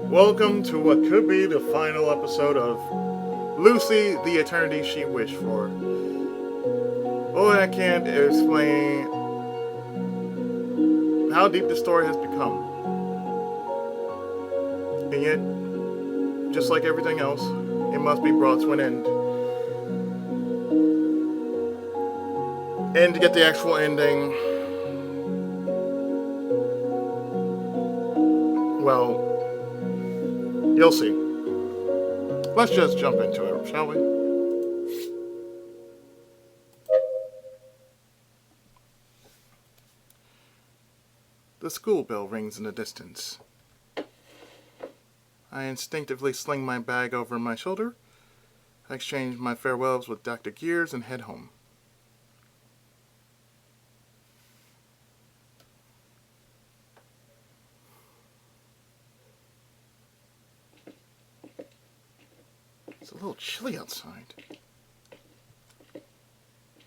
Welcome to what could be the final episode of Lucy, the Eternity She Wished For. Boy, I can't explain how deep the story has become. And yet, just like everything else, it must be brought to an end. And to get the actual ending, well, you'll see. Let's just jump into it, shall we? The school bell rings in the distance. I instinctively sling my bag over my shoulder. I exchange my farewells with Dr. Gears and head home. It's a little chilly outside.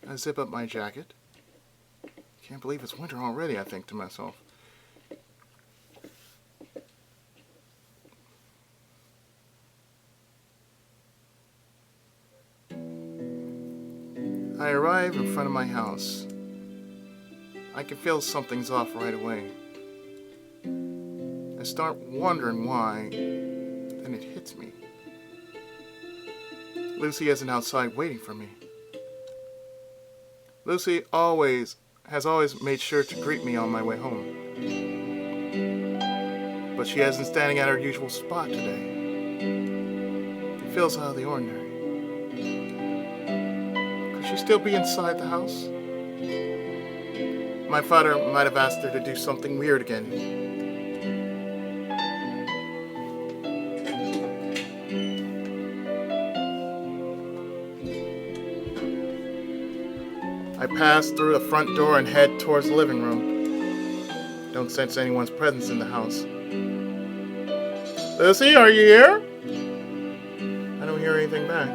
I zip up my jacket. Can't believe it's winter already, I think to myself. I arrive in front of my house. I can feel something's off right away. I start wondering why, then it hits me. Lucy isn't outside waiting for me. Lucy has always made sure to greet me on my way home. But she isn't standing at her usual spot today. It feels out of the ordinary. Could she still be inside the house? My father might have asked her to do something weird again. I pass through the front door and head towards the living room. Don't sense anyone's presence in the house. Lucy, are you here? I don't hear anything back.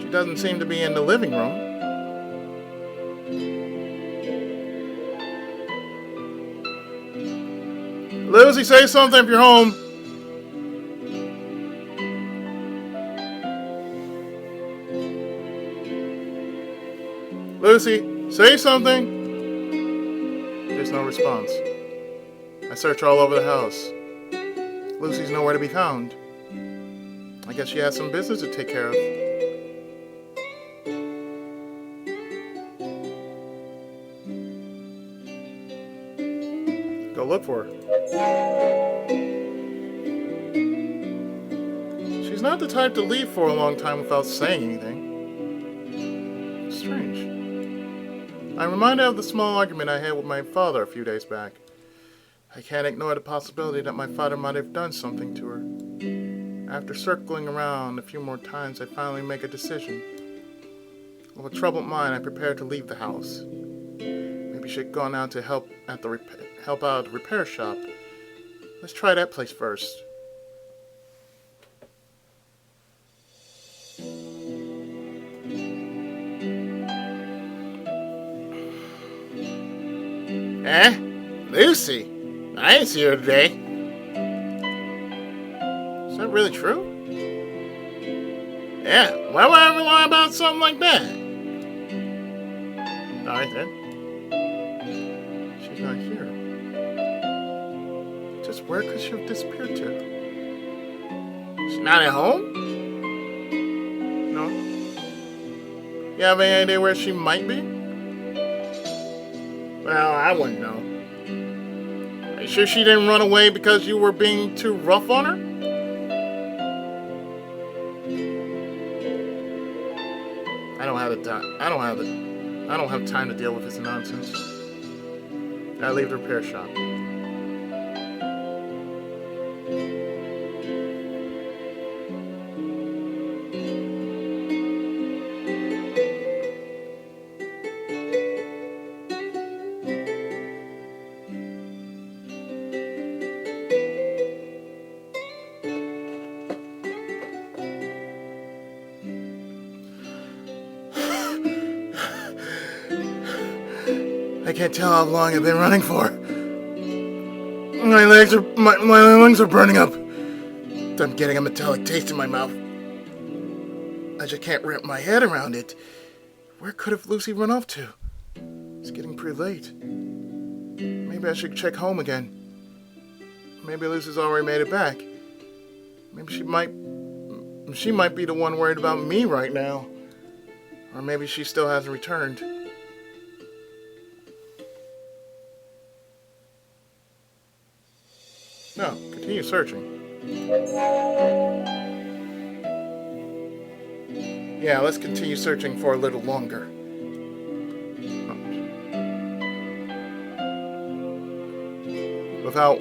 She doesn't seem to be in the living room. Lucy, say something if you're home. Lucy, say something. There's no response. I search all over the house. Lucy's nowhere to be found. I guess she has some business to take care of. Go look for her. She's not the type to leave for a long time without saying anything. Strange. I'm reminded of the small argument I had with my father a few days back. I can't ignore the possibility that my father might have done something to her. After circling around a few more times, I finally make a decision. With a troubled mind, I prepare to leave the house. Maybe she'd gone out to help out at the repair shop. Let's try that place first. Lucy? I didn't see her today. Is that really true? Yeah, why would I ever lie about something like that? Alright then. She's not here. Just where could she have disappeared to? She's not at home? No? You have any idea where she might be? Well, I wouldn't know. Are you sure she didn't run away because you were being too rough on her? I don't have time to deal with this nonsense. I leave the repair shop. I can't tell how long I've been running for. My lungs are burning up. I'm getting a metallic taste in my mouth. I just can't wrap my head around it. Where could have Lucy run off to? It's getting pretty late. Maybe I should check home again. Maybe Lucy's already made it back. Maybe she might be the one worried about me right now. Or maybe she still hasn't returned. No, continue searching. Yeah, let's continue searching for a little longer. Without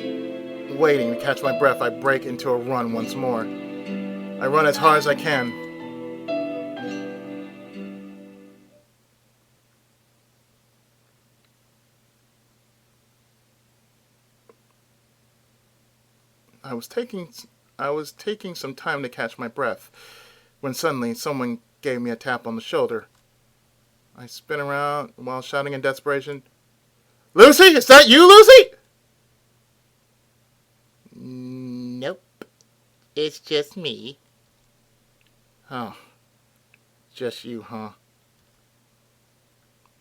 waiting to catch my breath, I break into a run once more. I run as hard as I can. I was taking some time to catch my breath when suddenly someone gave me a tap on the shoulder. I spin around while shouting in desperation, "Lucy, is that you, Lucy?" Nope. It's just me. Oh, just you, huh?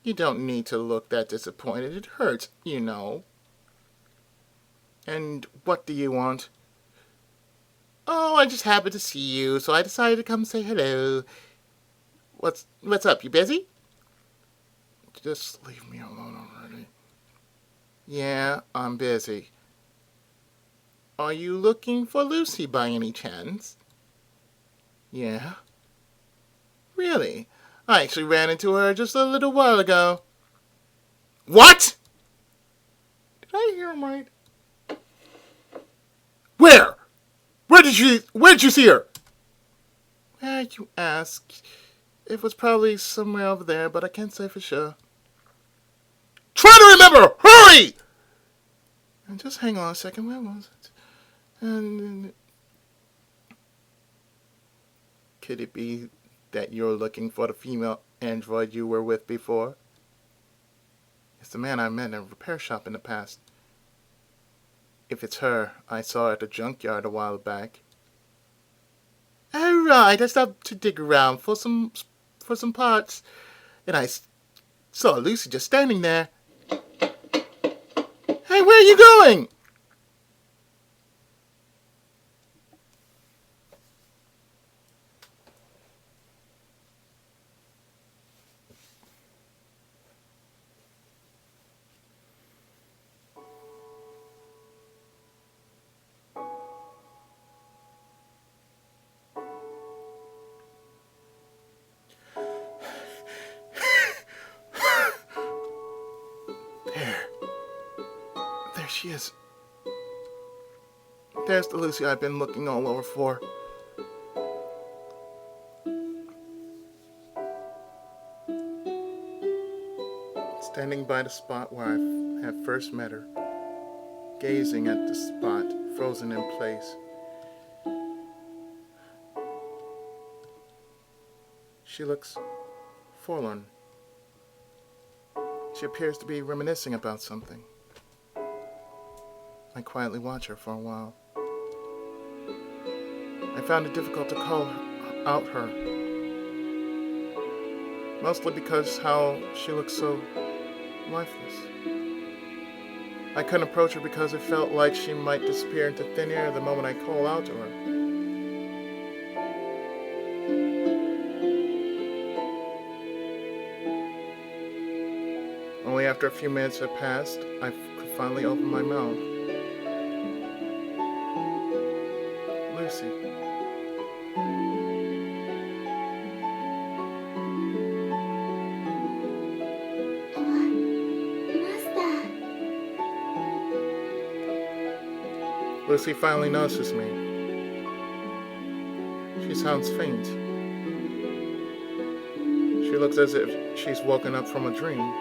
You don't need to look that disappointed. It hurts, you know. And what do you want? Oh, I just happened to see you, so I decided to come say hello. What's up? You busy? Just leave me alone already. Yeah, I'm busy. Are you looking for Lucy by any chance? Yeah? Really? I actually ran into her just a little while ago. What? Did I hear him right? Where? Where did you see her? Where you ask? It was probably somewhere over there, but I can't say for sure. Try to remember! Hurry! And just hang on a second. Where was it? And could it be that you're looking for the female android you were with before? It's the man I met in a repair shop in the past. If it's her, I saw her at the junkyard a while back. All right, I stopped to dig around for some parts, and I saw Lucy just standing there. Hey, where are you going? There she is. There's the Lucy I've been looking all over for. Standing by the spot where I had first met her, gazing at the spot frozen in place. She looks forlorn. She appears to be reminiscing about something. I quietly watch her for a while. I found it difficult to call out her, mostly because how she looks so lifeless. I couldn't approach her because it felt like she might disappear into thin air the moment I call out to her. Only after a few minutes had passed, I could finally open my mouth. Lucy. Lucy finally notices me. She sounds faint. She looks as if she's woken up from a dream.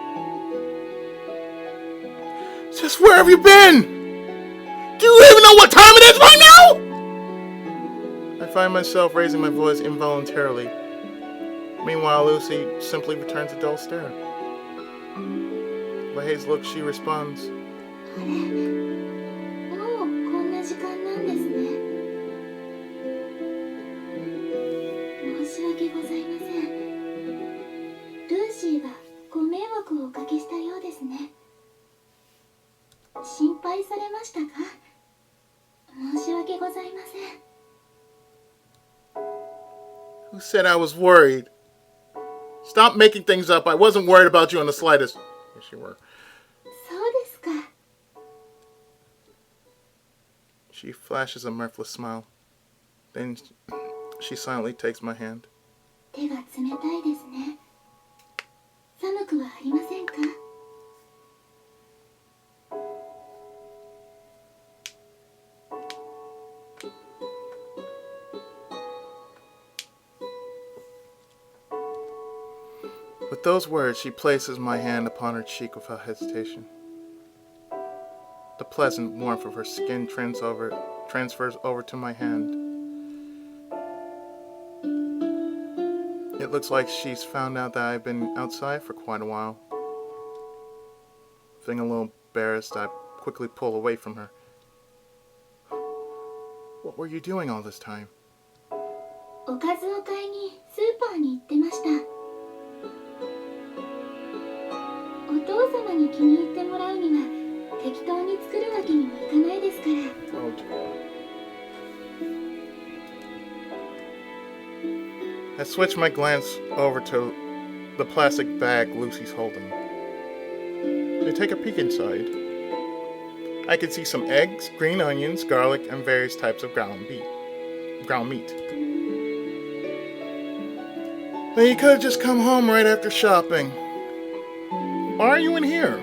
Sis, where have you been? Do you even know what time it is right now? I find myself raising my voice involuntarily. Meanwhile, Lucy simply returns a dull stare. With a haze look, she responds, 訳ございません。ルーシーがご迷惑をおかけしたようですね。心配されましたか？申し訳ございません。 Who said I was worried? Stop making things up. I wasn't worried about you in the slightest. Yes, you were. そうですか。 She flashes a mirthless smile. Then she silently takes my hand. 手が冷たいですね。寒くはありませんか？ With those words, she places my hand upon her cheek without hesitation. The pleasant warmth of her skin transfers over to my hand. It looks like she's found out that I've been outside for quite a while. Feeling a little embarrassed, I quickly pull away from her. What were you doing all this time? おかずを買いにスーパーに行ってました。お父様に気に入ってもらうには適当に作るわけにもいかないですから。 Oh dear. I switch my glance over to the plastic bag Lucy's holding. I take a peek inside. I can see some eggs, green onions, garlic, and various types of ground meat. Now you could have just come home right after shopping. Why are you in here?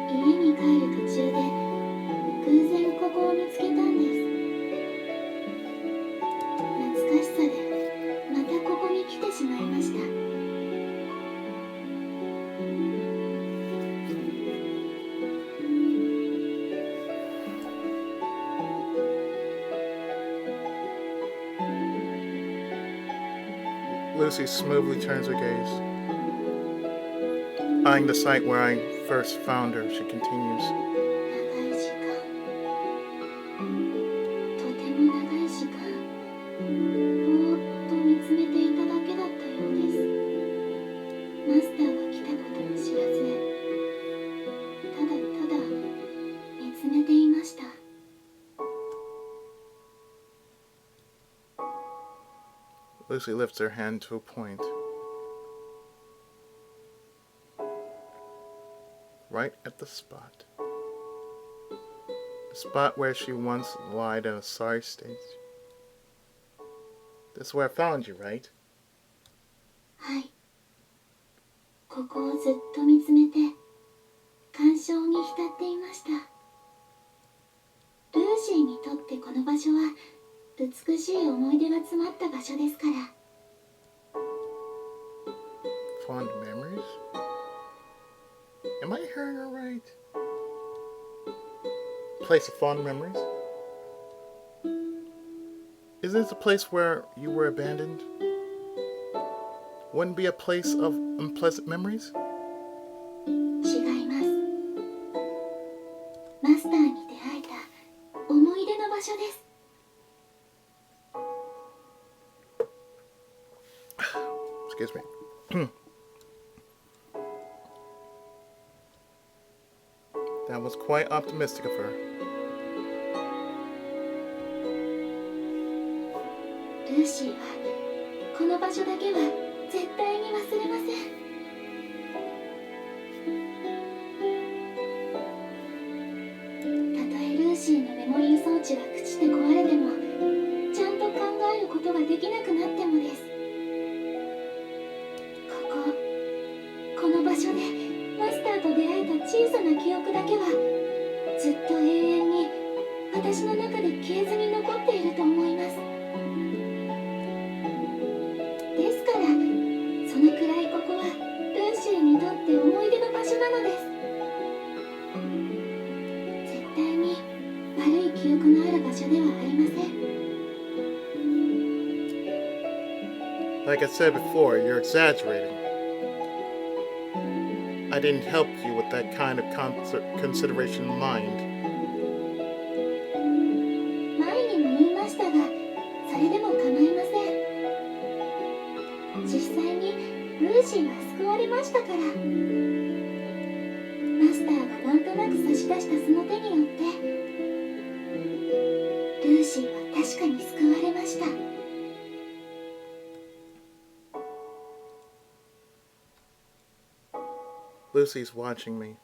家に帰る途中で偶然ここを見つけたんです。懐かしさでまたここに来てしまいました。 Lucy smoothly turns her gaze. Eyeing the site where I first found her, she continues. 長い時間、とても長い時間、ぼーっと見つめていただけだったようです。マスターが来たことも知らず、ただただ見つめていました。 Lucy lifts her hand to a point. Right at the spot. The spot where she once lied in a sorry state. That's where I found you, right? はい。ここをずっと見つめて感傷に浸っていました。ルーシーにとってこの場所は美しい思い出が詰まった場所ですから。 Fond memories? Am I hearing her right? Place of fond memories? Is this a place where you were abandoned? Wouldn't be a place of unpleasant memories? 違います。マスターに出会えた思い出の場所です。 Excuse me. That was quite optimistic of her. ルーシーはこの場所だけは絶対に忘れません。たとえルーシーのメモリー装置が朽ちて壊れてもちゃんと考えることができなくなってもです。この場所でマスターと出会えた小さな記憶だけはずっと永遠に私の中で消えずに残っていると思います。ですからそのくらいここはルーシーにとって思い出の場所なのです。絶対に悪い記憶のある場所ではありません。 Like I said before, you're exaggerating. I didn't help you with that kind of consideration in mind. 前にも言いましたが、それでも構いません。シーは救われましたから。マスターがなんとなく差し出したその手によってルーシーは確かに救われました。 Lucy's watching me.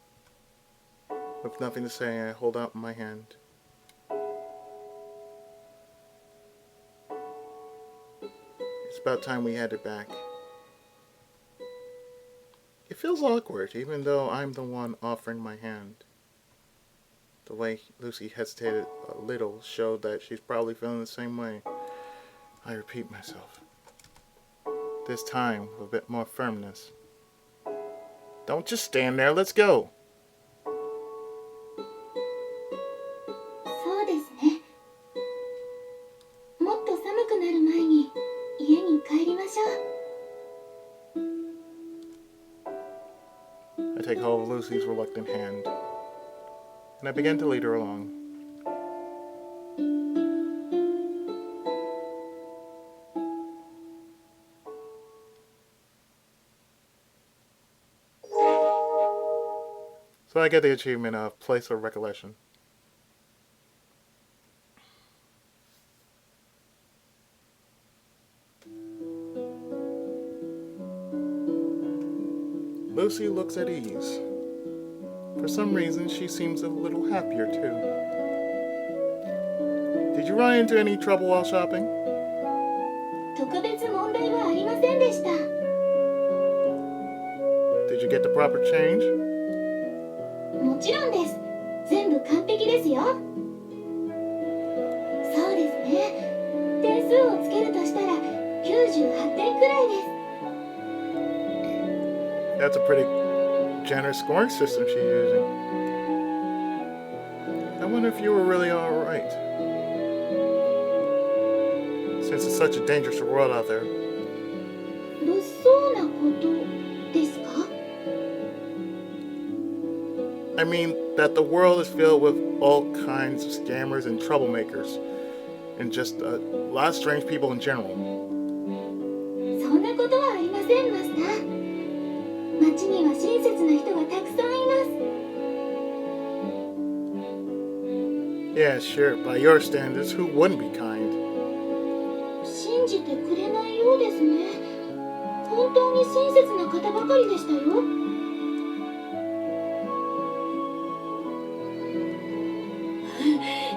With nothing to say, I hold out my hand. It's about time we headed back. It feels awkward, even though I'm the one offering my hand. The way Lucy hesitated a little showed that she's probably feeling the same way. I repeat myself. This time with a bit more firmness. Don't just stand there, let's go. そうですね。もっと寒くなる前に家に帰りましょう。 I take hold of Lucy's reluctant hand, and I begin to lead her along. So I get the achievement of Place of Recollection. Lucy looks at ease. For some reason, she seems a little happier too. Did you run into any trouble while shopping? 特別問題はありませんでした。 Did you get the proper change? もちろんです。全部完璧ですよ。そうですね。点数をつけるとしたら98点くらいです。 That's a pretty generous scoring system she's using. I wonder if you were really alright. Since it's such a dangerous world out there. 物騒なことですか？ I mean that the world is filled with all kinds of scammers and troublemakers. And just a lot of strange people in general. そんなことはありません、マスター。街には親切な人がたくさんいます。 Yeah, sure. By your standards, who wouldn't be kind? 信じてくれないようですね。本当に親切な方ばかりでしたよ。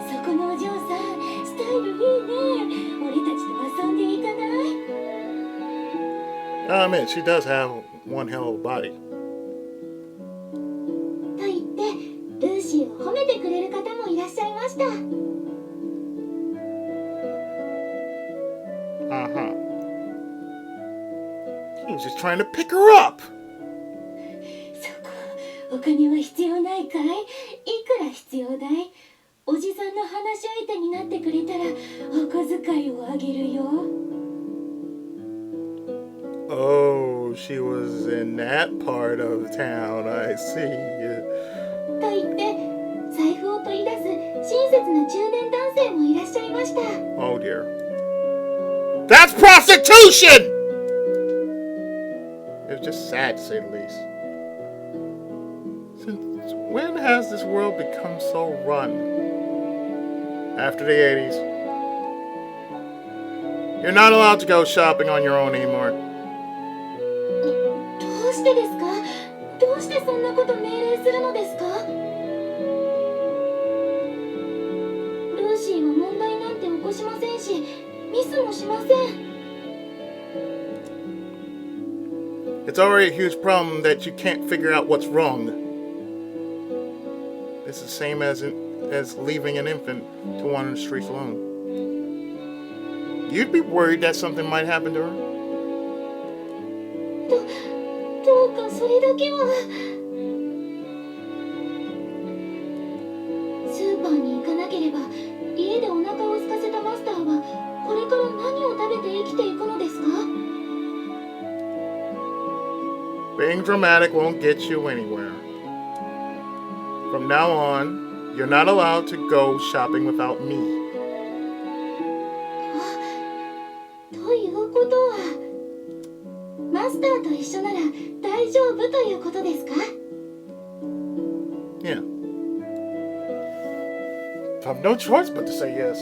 そこのお嬢さん、スタイルいいね。俺たちと遊んでいかない？ I admit, she does have one hell of a body. と言ってルーシーを褒めてくれる方もいらっしゃいました。 Uh-huh. He was just trying to pick her up. そこ、お金は必要ないかい？いくら必要だい？おじさんの話し相手になってくれたらお小遣いをあげるよ。 Oh, she was in that part of town, I see. と言って財布を取り出す親切な中年男性もいらっしゃいました。 Oh dear. That's prostitution! It was just sad to say the least. Since when has this world become so run? After the 80s. You're not allowed to go shopping on your own anymore. どうしてですか？どうしてそんなこと命令するのですか？ルーシーは問題なんて起こしませんし、ミスもしません。 It's already a huge problem that you can't figure out what's wrong. It's the same as leaving an infant to wander the streets alone. You'd be worried that something might happen to her? どうかそれだけは。スーパーに行かなければ家でお腹を空かせたマスターはこれから何を食べて生きていくのですか？ Being dramatic won't get you anywhere. From now on, you're not allowed to go shopping without me. ということはマスターと一緒なら Yeah. I have no choice but to say yes.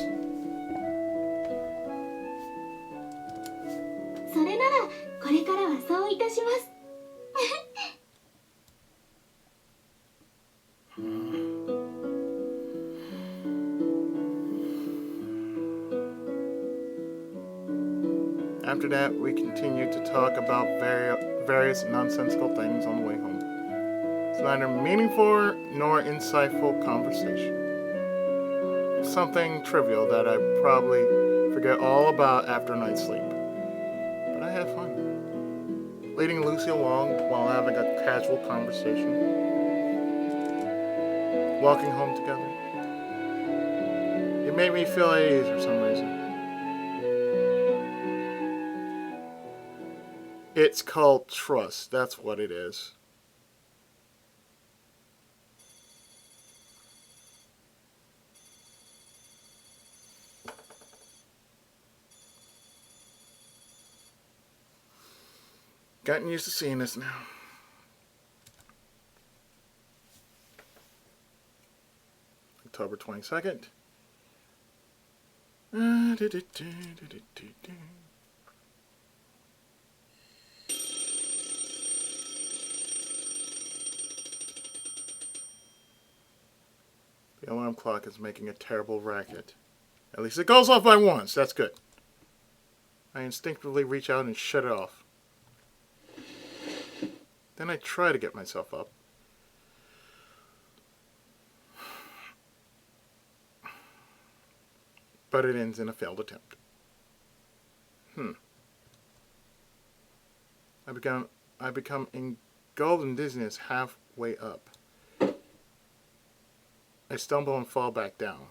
それならこれからはそういたします。After that, we continued to talk about various nonsensical things on the way home. It's neither meaningful nor insightful conversation. Something trivial that I probably forget all about after a night's sleep. But I had fun. Leading Lucy along while having a casual conversation. Walking home together. It made me feel at ease for some reason. It's called trust. That's what it is. Gotten used to seeing this now. October 22nd. The alarm clock is making a terrible racket. At least it goes off by once. That's good. I instinctively reach out and shut it off. Then I try to get myself up. But it ends in a failed attempt. I become engulfed in dizziness halfway up. I stumble and fall back down.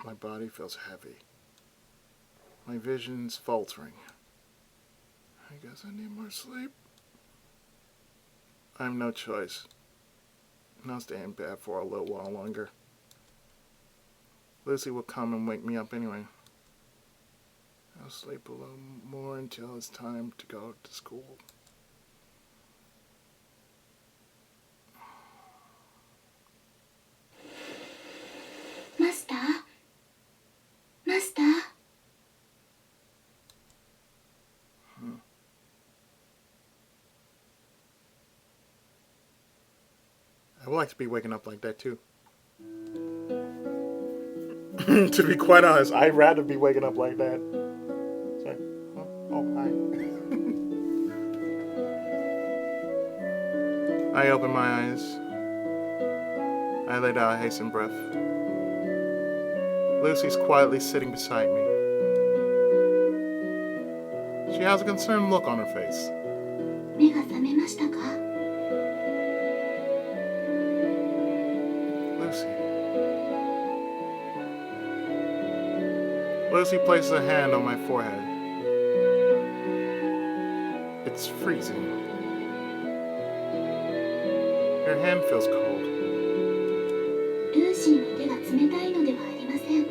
My body feels heavy. My vision's faltering. I guess I need more sleep. I have no choice. I'll stay in bed for a little while longer. Lucy will come and wake me up anyway. I'll sleep a little more until it's time to go to school. Master? Master? I would like to be waking up like that too. To be quite honest, I'd rather be waking up like that. Sorry. Oh, hi. I open my eyes. I let out a hastened breath. Lucy's quietly sitting beside me. She has a concerned look on her face. 目が覚めましたか？ Lucy places a hand on my forehead. It's freezing. Her hand feels cold. ルーシーの手が冷たいのではありません。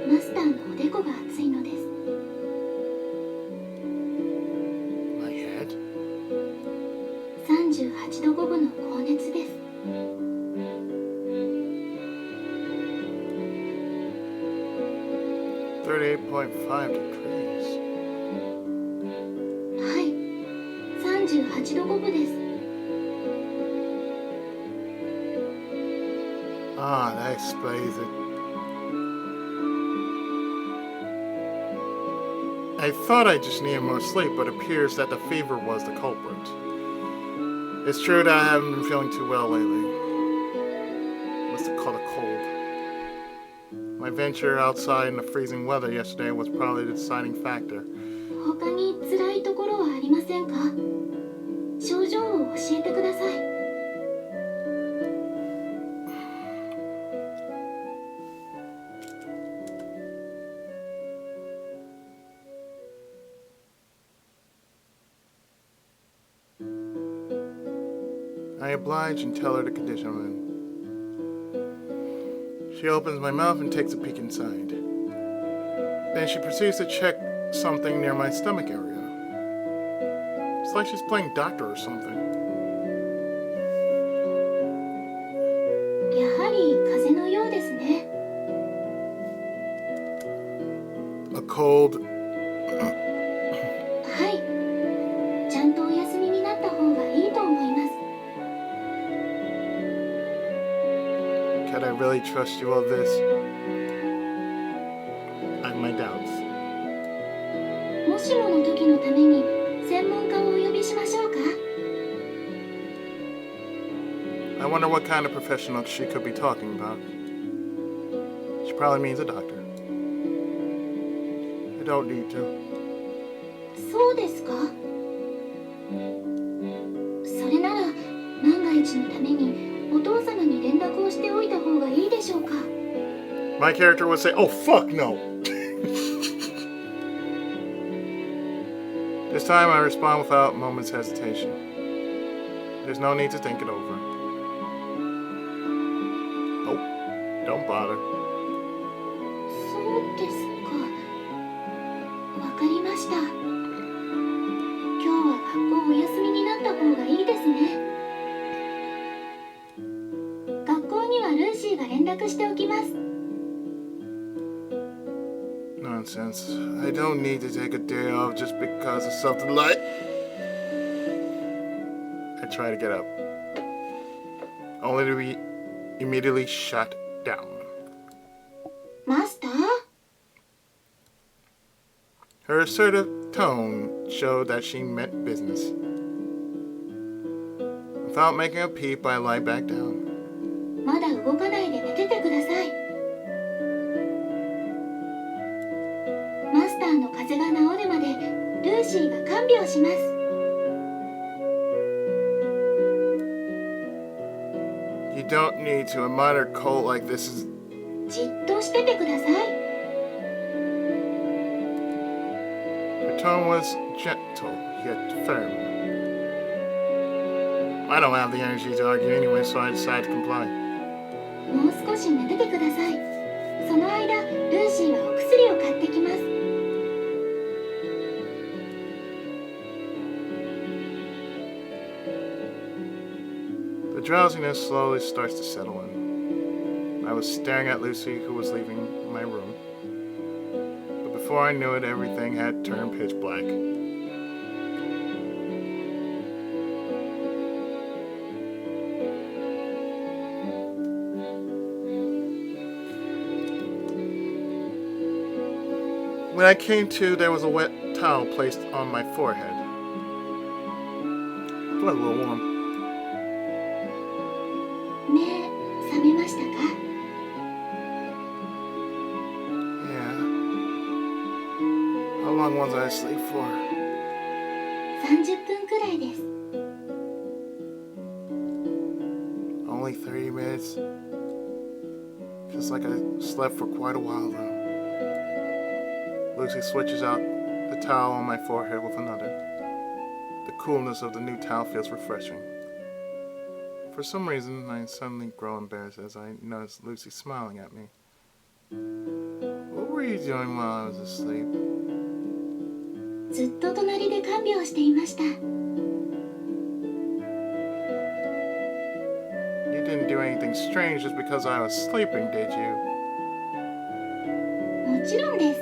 マスターのおでこが熱いのです。My head? 38度5分の高熱です。38.5 degrees. はい、38度5分です。Ah, that explains it. I thought I just needed more sleep, but it appears that the fever was the culprit. It's true that I haven't been feeling too well lately. Must have caught a cold. My venture outside in the freezing weather yesterday was probably the deciding factor. 他に辛いところはありませんか？症状を教えてください。I oblige and tell her the condition I'm in. She opens my mouth and takes a peek inside. Then she proceeds to check something near my stomach area. It's like she's playing doctor or something. やはり風邪のようですね。 A cold. はい。ちゃんとお休みになった方がいいと思います。 Can I really trust you with this? I have my doubts. もしもの時のために専門家をお呼びしましょうか。 I wonder what kind of professional she could be talking about. She probably means a doctor. I don't need to. そうですか。それなら万が一のためにお父様に連絡をしておいた方がいいでしょうか。 My character would say, "Oh fuck no." This time I respond without a moment's hesitation. There's no need to think it over. Nope, don't bother. そうですか。わかりました。今日は学校お休みになった方がいいですね。学校にはルーシーが連絡しておきます。 Nonsense. I don't need to take a day off just because of something like... I try to get up, only to be immediately shut down. マスター？ Her assertive tone showed that she meant business. Without making a peep, I lie back down. まだ動かないで寝ててください。マスターの風邪が治るまでルーシーが看病します。 You don't need to. A minor cold like this is... じっとしててください。 Her tone was gentle, yet firm. I don't have the energy to argue anyway, so I decided to comply. もう少し寝ててください。その間、ルーシーはお薬を買ってきます。 The drowsiness slowly starts to settle in. I was staring at Lucy, who was leaving my room. But before I knew it, everything had turned pitch black. When I came to, there was a wet towel placed on my forehead. Felt a little warm. 目、覚めましたか？ Yeah. How long was I asleep for? 30分くらいです。 Only 30 minutes? Feels like I slept for quite a while though. Lucy switches out the towel on my forehead with another. The coolness of the new towel feels refreshing. For some reason, I suddenly grow embarrassed as I notice Lucy smiling at me. What were you doing while I was asleep? ずっと隣で看病していました。 You didn't do anything strange just because I was sleeping, did you? もちろんです。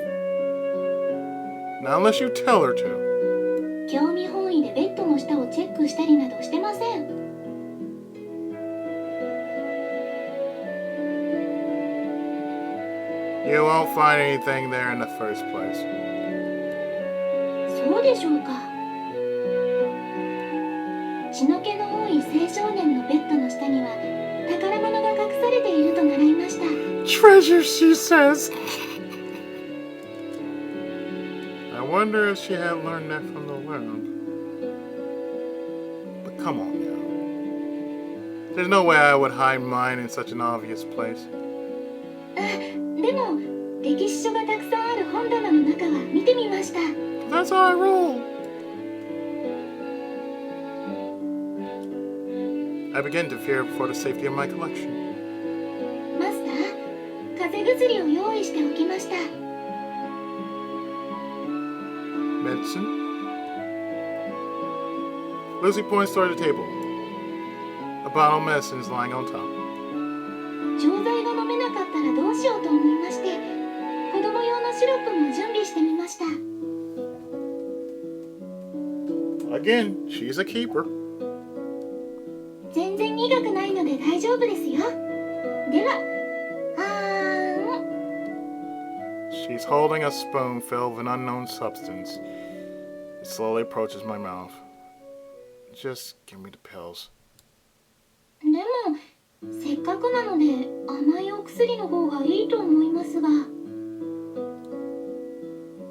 Now, unless you tell her to. 興味本位でベッドの下をチェックしたりなどしてません。 You won't find anything there in the first place. そうでしょうか。血の気の多い青少年のベッドの下には宝物が隠されていると習いました。 Treasure, she says. I wonder if she had learned that from the world. But come on now. There's no way I would hide mine in such an obvious place. でも歴史書がたくさんある本棚の中は見てみました。 That's how I roll. I begin to fear for the safety of my collection. マスター、風邪薬を用意しておきました。 Medicine? Lucy points toward the table. A bottle of medicine is lying on top. 錠剤が飲めなかったらどうしようと思いまして、子供用のシロップも準備してみました。 Again, she's a keeper. 全然苦くないので大丈夫ですよ。では、She's holding a spoon filled with an unknown substance. It slowly approaches my mouth. Just give me the pills. でもせっかくなので甘いお薬の方がいいと思いますが。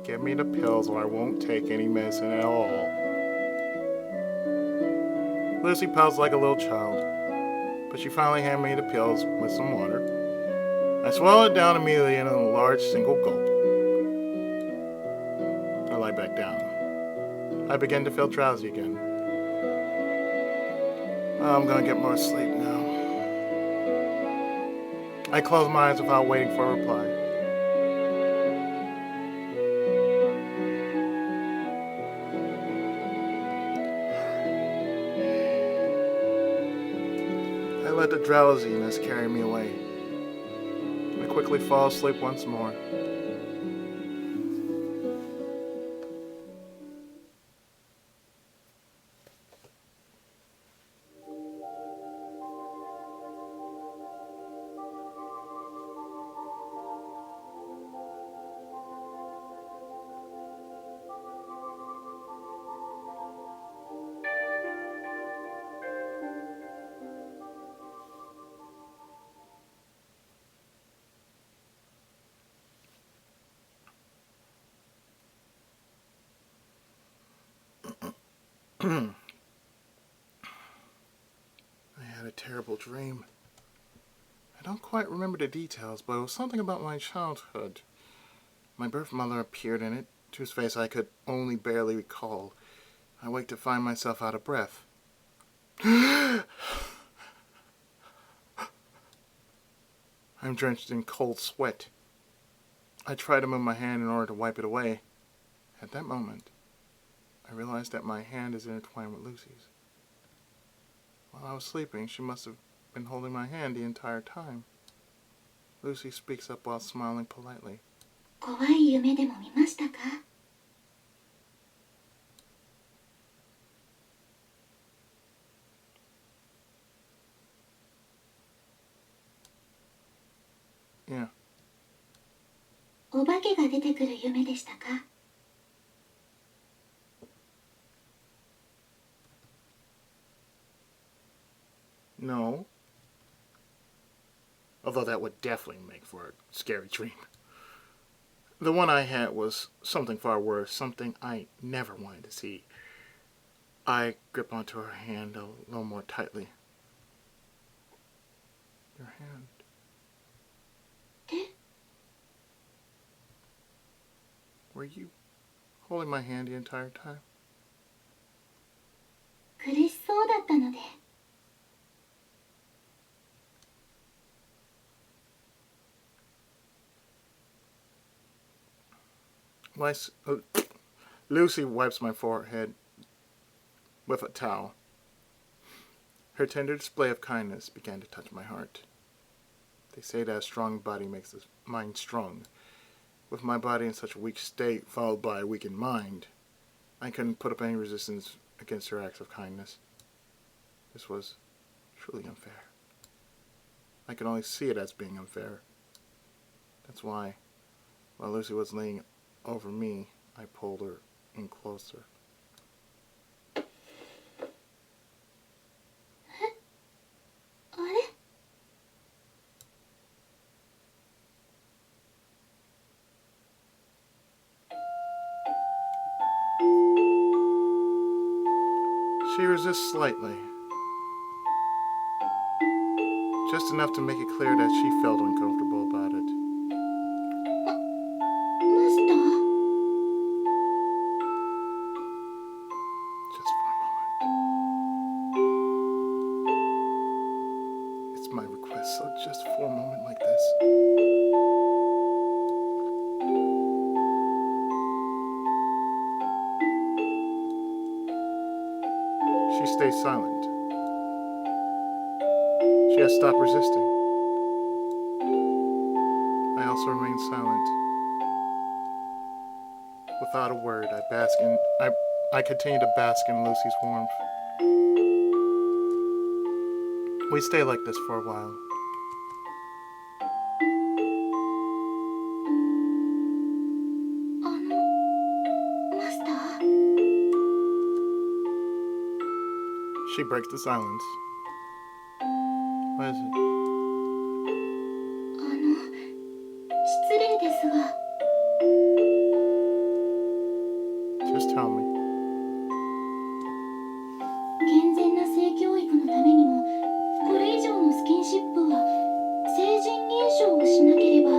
Give me the pills or I won't take any medicine at all. Lucy pouts like a little child, but she finally handed me the pills with some water. I swallow it down immediately in a large single gulp. I lie back down. I begin to feel drowsy again. I'm gonna get more sleep now. I close my eyes without waiting for a reply. I let the drowsiness carry me away. I quickly fall asleep once more. I had a terrible dream. I don't quite remember the details, but it was something about my childhood. My birth mother appeared in it, whose face I could only barely recall. I wake to find myself out of breath. I'm drenched in cold sweat. I try to move my hand in order to wipe it away. At that moment, I realized that my hand is intertwined with Lucy's. While I was sleeping, she must have been holding my hand the entire time. Lucy speaks up while smiling politely. 怖い夢でも見ましたか? Yeah. お化けが出てくる夢でしたか? No. Although that would definitely make for a scary dream. The one I had was something far worse, something I never wanted to see. I grip onto her hand a little more tightly. Your hand. え? Were you holding my hand the entire time? 苦しそうだったので. Lucy wipes my forehead with a towel. Her tender display of kindness began to touch my heart. They say that a strong body makes the mind strong. With my body in such a weak state, followed by a weakened mind, I couldn't put up any resistance against her acts of kindness. This was truly unfair. I could only see it as being unfair. That's why, while Lucy was leaning over me, I pulled her in closer. She resists slightly, just enough to make it clear that she felt uncomfortable about it. マスター? Just for a moment. It's my request, so just for a moment like this. She She stays silent. She has stopped resisting. I also remain silent. Without a word, I continue to bask in Lucy's warmth. We stay like this for a while. Master? She breaks the silence. What is it? 失礼ですが Just tell me. 健全な性教育のためにもこれ以上のスキンシップは成人認証をしなければ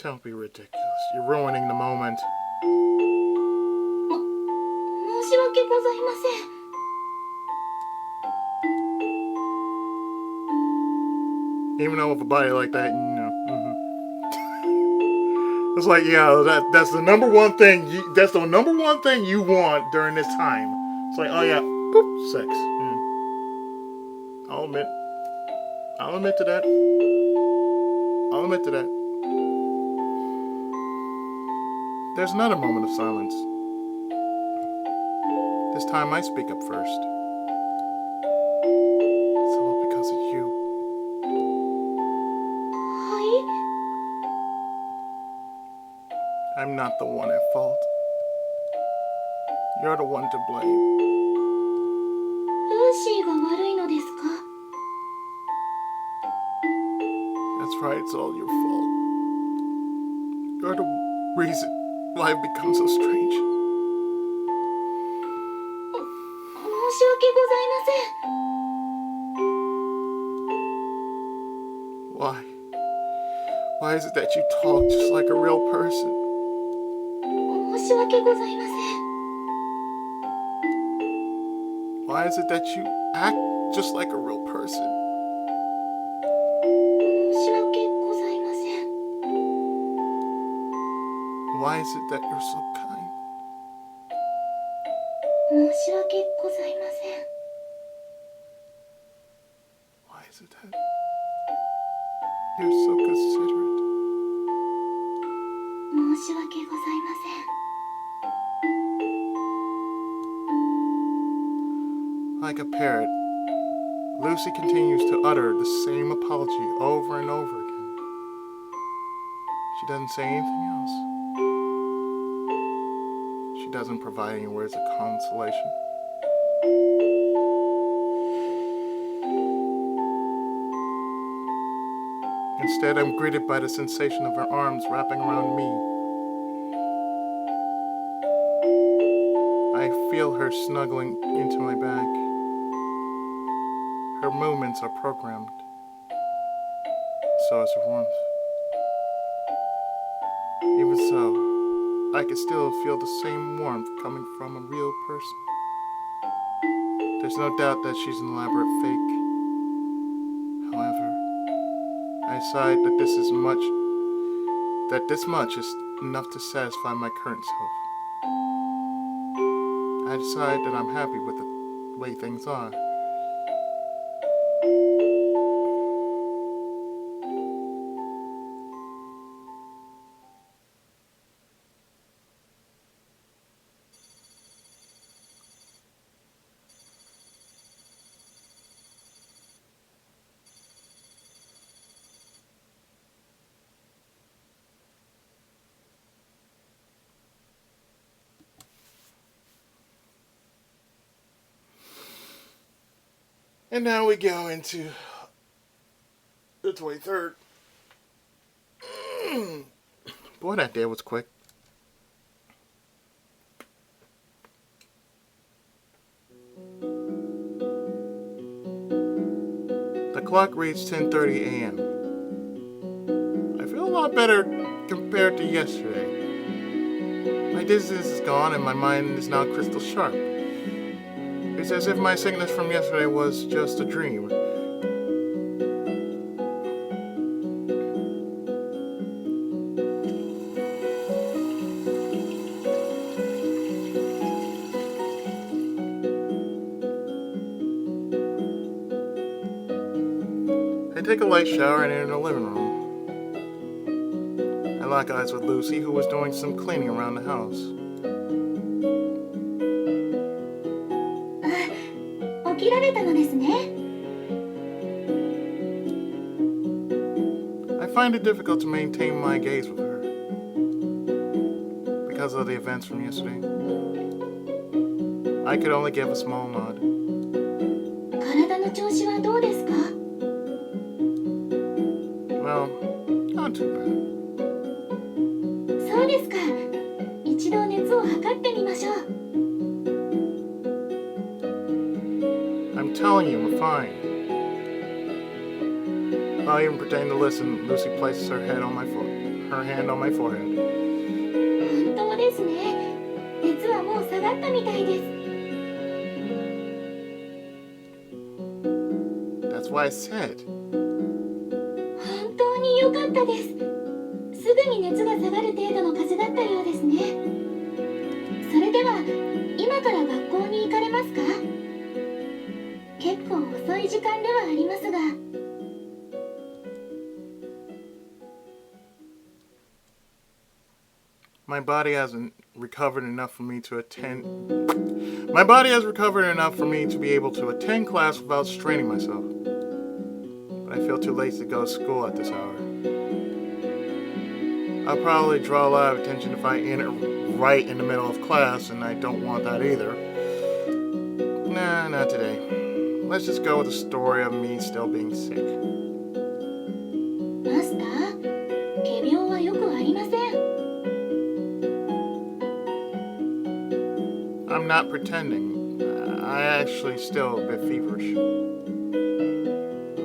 Don't be ridiculous. You're ruining the moment. 申し訳ございません Even though with a body like that, you know. It's like, yeah, that's the number one thing. That's the number one thing you want during this time. It's like, oh yeah, boop, sex. I'll admit to that. I'll admit to that. There's another moment of silence. This time I speak up first. It's all because of you. はい I'm not the one at fault. You're the one to blame. ルーシーが悪いのですか That's right, it's all your fault. You're the reason life becomes so strange. 申し訳ございません Why? Why is it that you talk just like a real person? 申し訳ございません Why is it that you act just like a real person? 申し訳ございません Why is it that you're so kind? 申し訳ございません Why is it that you're so considerate? 申し訳ございません Like a parrot, Lucy continues to utter the same apology over and over again. She doesn't say anything else. She doesn't provide any words of consolation. Instead, I'm greeted by the sensation of her arms wrapping around me. I feel her snuggling into my back. Her movements are programmed. So is her warmth. Even so, I can still feel the same warmth coming from a real person. There's no doubt that she's an elaborate fake. However, I decide that this much is enough to satisfy my current self. I decide that I'm happy with the way things are. And now we go into the 23rd. Boy, that day was quick. The clock reads 10:30 a.m. I feel a lot better compared to yesterday. My dizziness is gone and my mind is now crystal sharp. It's as if my sickness from yesterday was just a dream. I take a light shower and enter the living room. I lock eyes with Lucy, who was doing some cleaning around the house. 起きられたのですね。 I find it difficult to maintain my gaze with her because of the events from yesterday. I could only give a small nod. 体の調子はどうですか？ Well, not too bad. そうですか。一度熱を測ってみましょう。 I'm telling you, I'm fine. Without even pretending to listen, Lucy places her hand on my forehead. 本当ですね。熱はもう下がったみたいです。 That's why I said. 本当に良かったです。すぐに熱が下がる程度の風邪だったようですね。それでは今から学校に行かれますか？結構遅い時間ではありますが。 My body hasn't recovered enough for me to attend. My body has recovered enough for me to be able to attend class without straining myself. But I feel too lazy to go to school at this hour. I'll probably draw a lot of attention if I enter right in the middle of class, and I don't want that either. Nah, not today. Let's just go with the story of me still being sick. マスター、仮病はよくありません。 I'm not pretending. I actually still a bit feverish.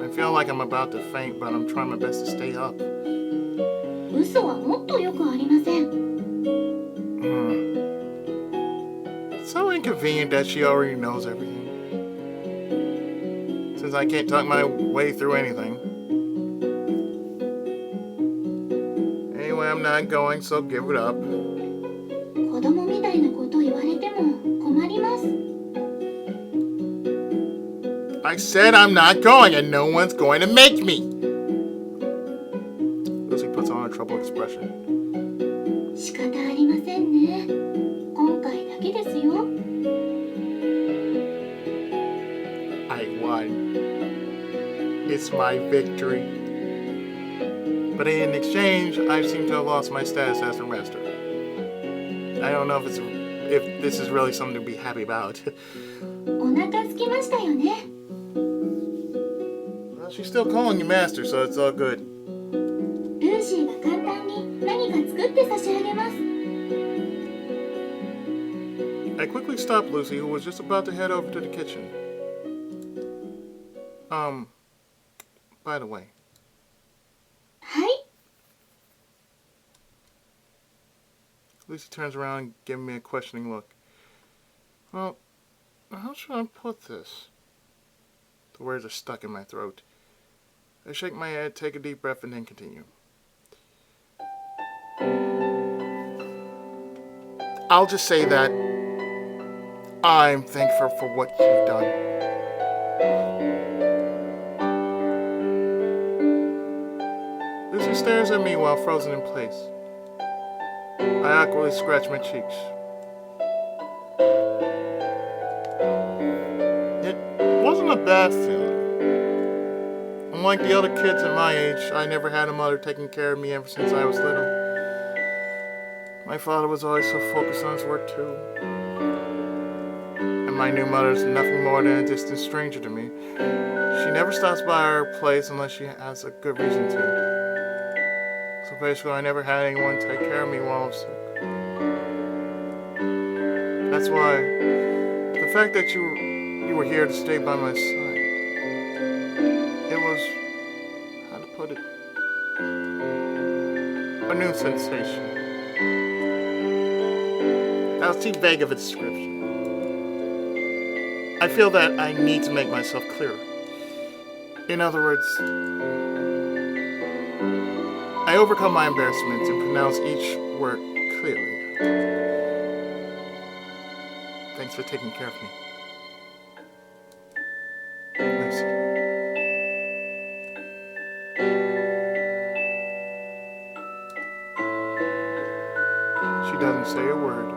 I feel like I'm about to faint, but I'm trying my best to stay up. 嘘はもっとよくありません。 It's so inconvenient that she already knows everything. Since I can't talk my way through anything. Anyway, I'm not going, so give it up. 子供みたいなこと言われても困ります。 I said I'm not going, and no one's going to make me. Lucy puts on a troubled expression. 仕方ありませんね。今回だけですよ。 I won. It's my victory. But in exchange, I seem to have lost my status as a master. I don't know if this is really something to be happy about. お腹空きましたよね。 Well, she's still calling you master, so it's all good. ルーシーが簡単に何か作って差し上げます。 I quickly stopped Lucy, who was just about to head over to the kitchen. By the way, はい。 Lucy turns around and gives me a questioning look. Well, how should I put this? The words are stuck in my throat. I shake my head, take a deep breath, and then continue. I'll just say that I'm thankful for what you've done. Lucy stares at me while frozen in place. I awkwardly scratch my cheeks. It wasn't a bad feeling. Unlike the other kids at my age, I never had a mother taking care of me ever since I was little. My father was always so focused on his work too. And my new mother is nothing more than a distant stranger to me. She never stops by our place unless she has a good reason to. So basically, I never had anyone take care of me while I was sick. That's why the fact that you were here to stay by my side, it was, how to put it, a new sensation. That was too vague of a description. I feel that I need to make myself clearer. In other words, I overcome my embarrassment and pronounce each word clearly. Thanks for taking care of me. Lucy. doesn't say a word.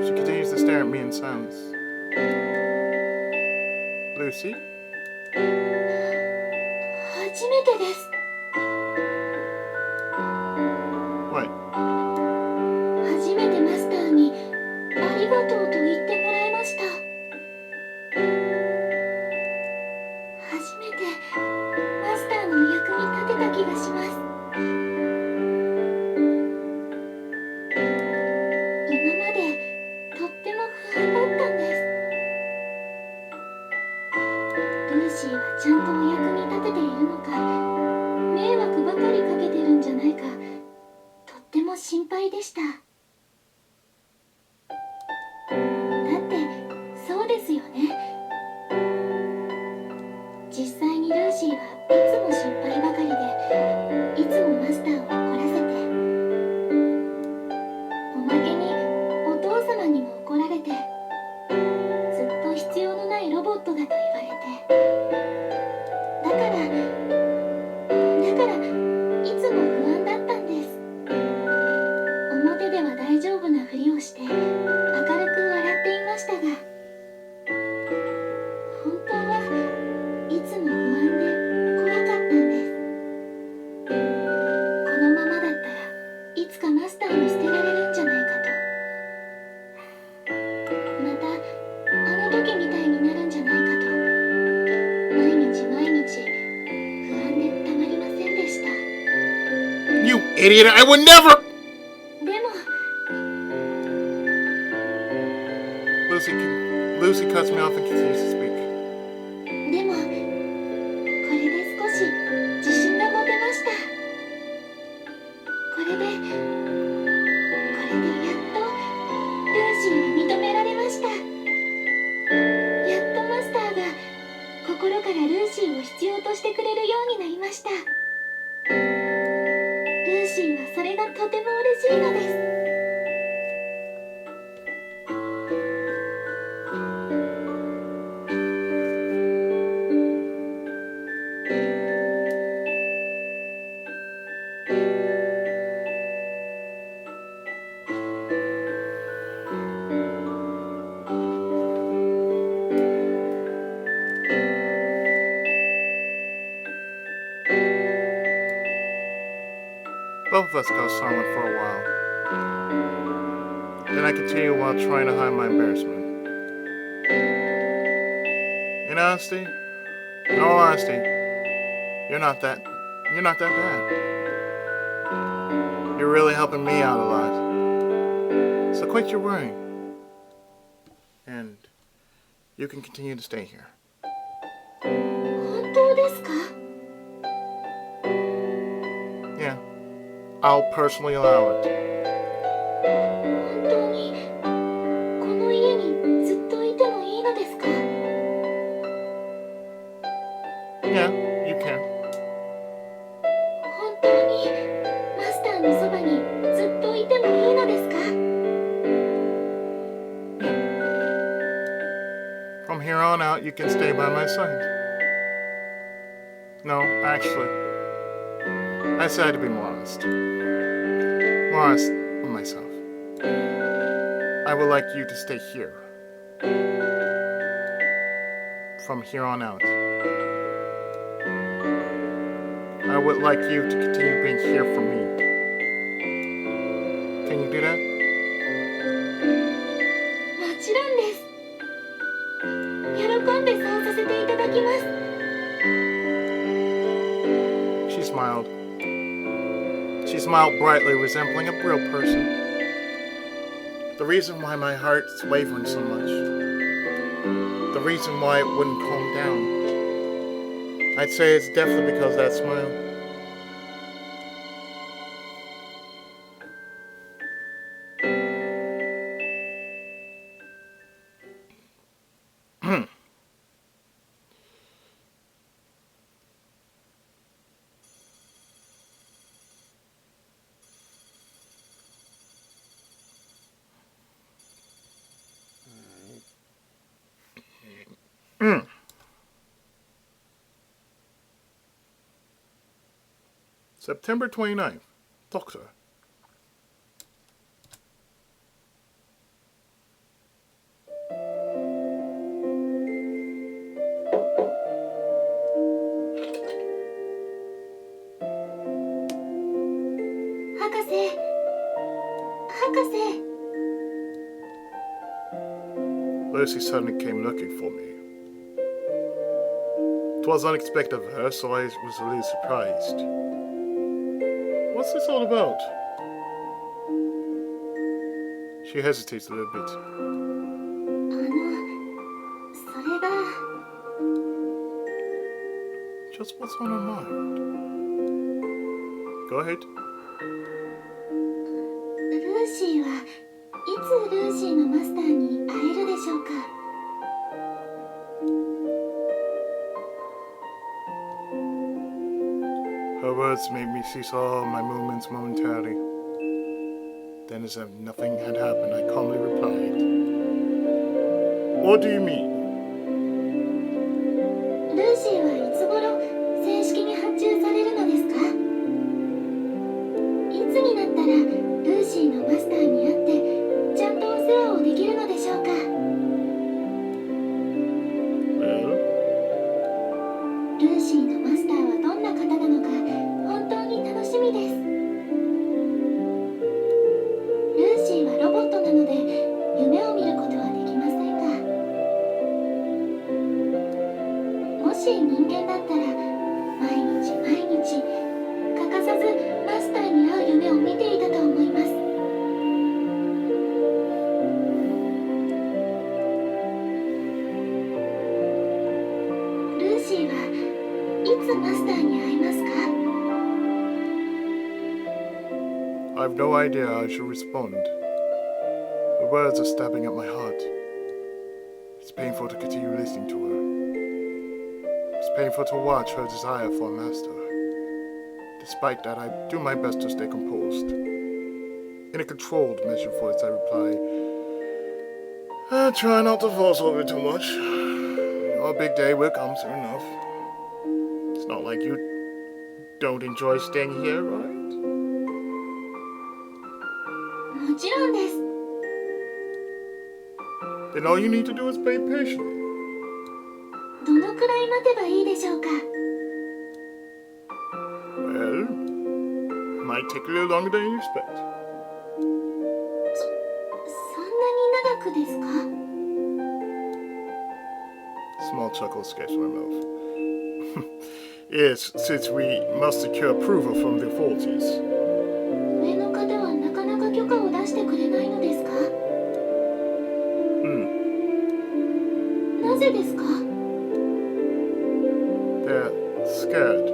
She continues to stare at me in silence. Lucy? 初めてです。 What? 初めてマスターにありがとうと言ってもらいました。初めてマスターのお役に立てた気がします。今までとっても不安だったんです。ルーシーはちゃんとお役に立てているのか、迷惑ばかりかけてるんじゃないか、とっても心配でした。だってそうですよね。実際にルーシーはいつも心配ばかりで、いつもマスターを怒らせて、おまけにお父様にも怒られて、ずっと必要のないロボットだと言われて、だからいつも不安だったんです。表では大丈夫なふりをして明るく笑っていましたが、本当はいつも不安で怖かったんです。このままだったらいつかマスターに捨てられるんじゃないかと、またあの時みたいになるんじゃないかと、毎日不安でたまりませんでした。 You idiot! I would never! でも Lucy cuts me off and continues to speak. でもこれで少し自信が持てました。これでやっとルーシーを認められました。やっとマスターが心からルーシーを必要としてくれるようになりました。ルーシーはそれがとても嬉しいのです。Both of us go silent for a while. Then I continue while trying to hide my embarrassment. In all honesty, you're not that bad. You're really helping me out a lot. So quit your worrying. And you can continue to stay here. 本当ですか？ Yeah, I'll personally allow it. 本当にこの家にずっといてもいいのですか？ Yeah, you can. 本当にマスターのそばにずっといてもいいのですか？ From here on out, you can stay by my side. No, actually, I decided to be more honest. More honest with myself. I would like you to stay here. From here on out. I would like you to continue being here for me. Can you do that? もちろんです。喜んでそうさせていただきます。 She smiled. She smiled brightly, resembling a real person. The reason why my heart's wavering so much. The reason why it wouldn't calm down. I'd say it's definitely because of that smile. September 29th. Doctor. 士。 Lucy suddenly came looking for me. It was unexpected of her, so I was a little surprised. What's this all about? She hesitates a little bit. それが Just what's on her mind? Go ahead. ルーシーはいつルーシーのマスターに会えるでしょうか。 Her words made me cease all my movements momentarily. Then, as if nothing had happened, I calmly replied, "What do you mean?" ルーシーはいつ頃正式に発注されるのですか。いつになったらルーシーのマスターに会ってちゃんとお世話をできるのでしょうか。 Well, ルーシーのマスターはどんな方なのか本当に楽しみです。ルーシーはロボットなので夢を見ることはできませんが、もし人間だったら毎日欠かさずマスターに会う夢を見ていたと思います。ルーシーはいつマスターに会いますか。 I have no idea how I should respond. The words are stabbing at my heart. It's painful to continue listening to her. It's painful to watch her desire for a master. Despite that, I do my best to stay composed. In a controlled, measured voice, I reply, "I try not to force over too much. Your big day will come soon enough. It's not like you don't enjoy staying here, right?" もちろんです。 Then all you need to do is pay patiently. どのくらい待てばいいでしょうか。 Well, might take a little longer than you expect. そんなに長くですか。 Small chuckle escapes my mouth. Yes, since we must secure approval from the authorities. 上の方はなかなか許可を出してくれないのですか。 なぜですか。 They're scared.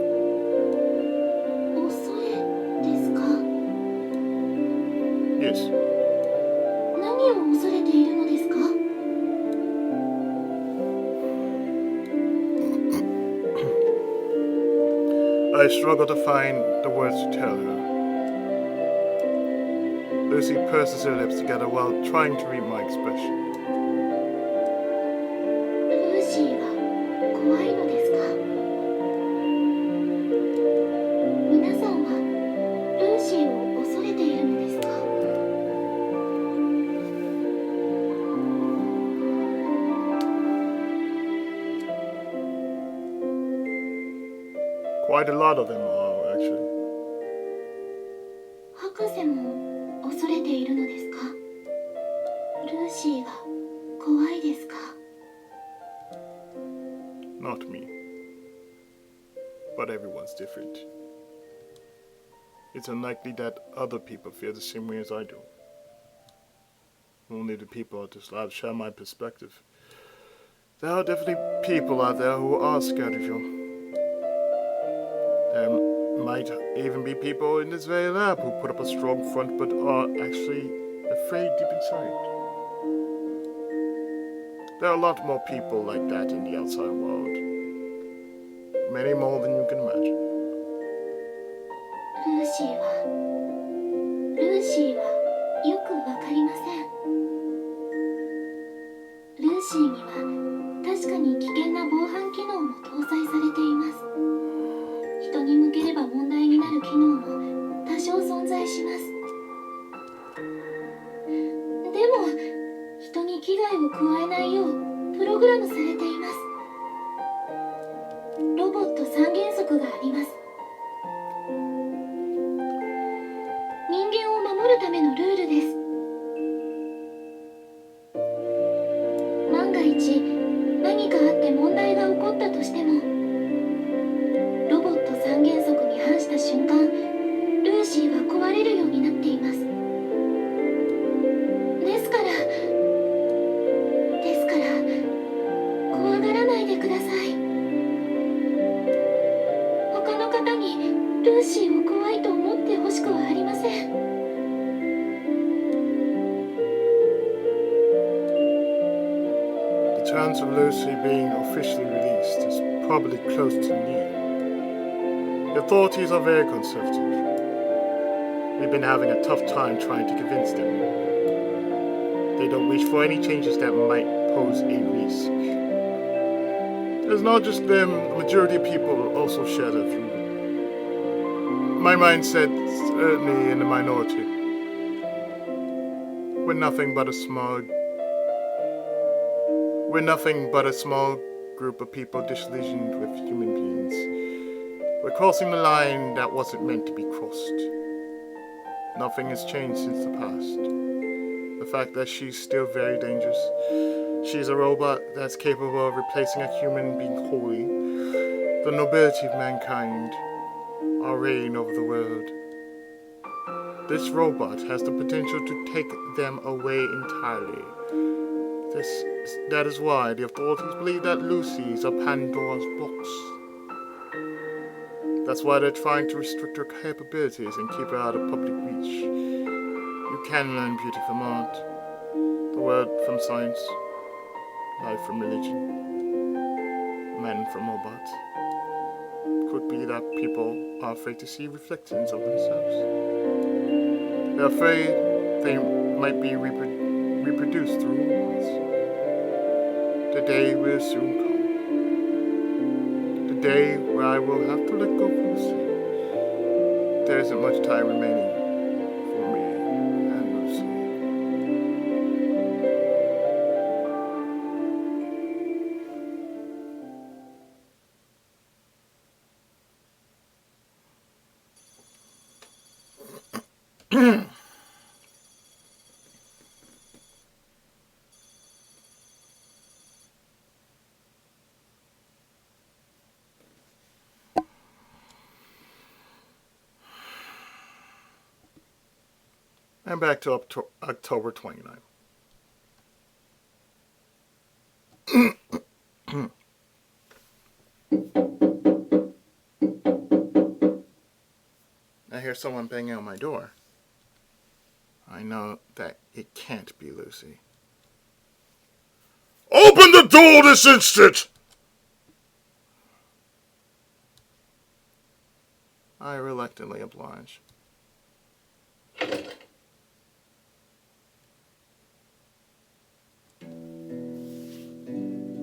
恐れですか。 Yes. 何を恐れているのですか。 I struggle to find the words to tell her. Lucy purses her lips together while trying to read my expression. ルーシーが怖いのですか。 皆さんはルーシーを恐れているのですか。 Quite a lot of them are, actually. 博士も恐れているのですか。 ルーシーが怖いですか。 Not me. But everyone's different. It's unlikely that other people feel the same way as I do. Only the people out this lab share my perspective. There are definitely people out there who are scared of you. There might even be people in this very lab who put up a strong front but are actually afraid deep inside. There are a lot more people like that in the outside world. Many more than you can imagine. ルーシーはよくわかりません。ルーシーには確かに危険な防犯機能も搭載されています。人に向ければ問題になる機能も多少存在します。でも人に危害を加えないようプログラムされています。ロボット三原則があります。人間を守るためのルールです。方にルーシーを怖いと思ってほしくはありません。 The chance of Lucy being officially released is probably close to nil. The authorities are very conservative. We've been having a tough time trying to convince them. They don't wish for any changes that might pose a risk. It's not just them, the majority of people also share that view. My mindset is certainly in the minority. We're nothing but a small group of people disillusioned with human beings. We're crossing the line that wasn't meant to be crossed. Nothing has changed since the past. The fact that she's still very dangerous. She's a robot that's capable of replacing a human being wholly. The nobility of mankind, our reign over the world. This robot has the potential to take them away entirely. That is why the authorities believe that Lucy is a Pandora's box. That's why they're trying to restrict her capabilities and keep her out of public reach. You can learn beauty from art, the word from science, life from religion, man from robot. Could be that people are afraid to see reflections of themselves. They're afraid they might be reproduced through robots. The day will soon come. The day where I will have to let go of Lucy. There isn't much time remaining for me and Lucy. And back to October 29th. I hear someone banging on my door. I know that it can't be Lucy. Open the door this instant! I reluctantly oblige.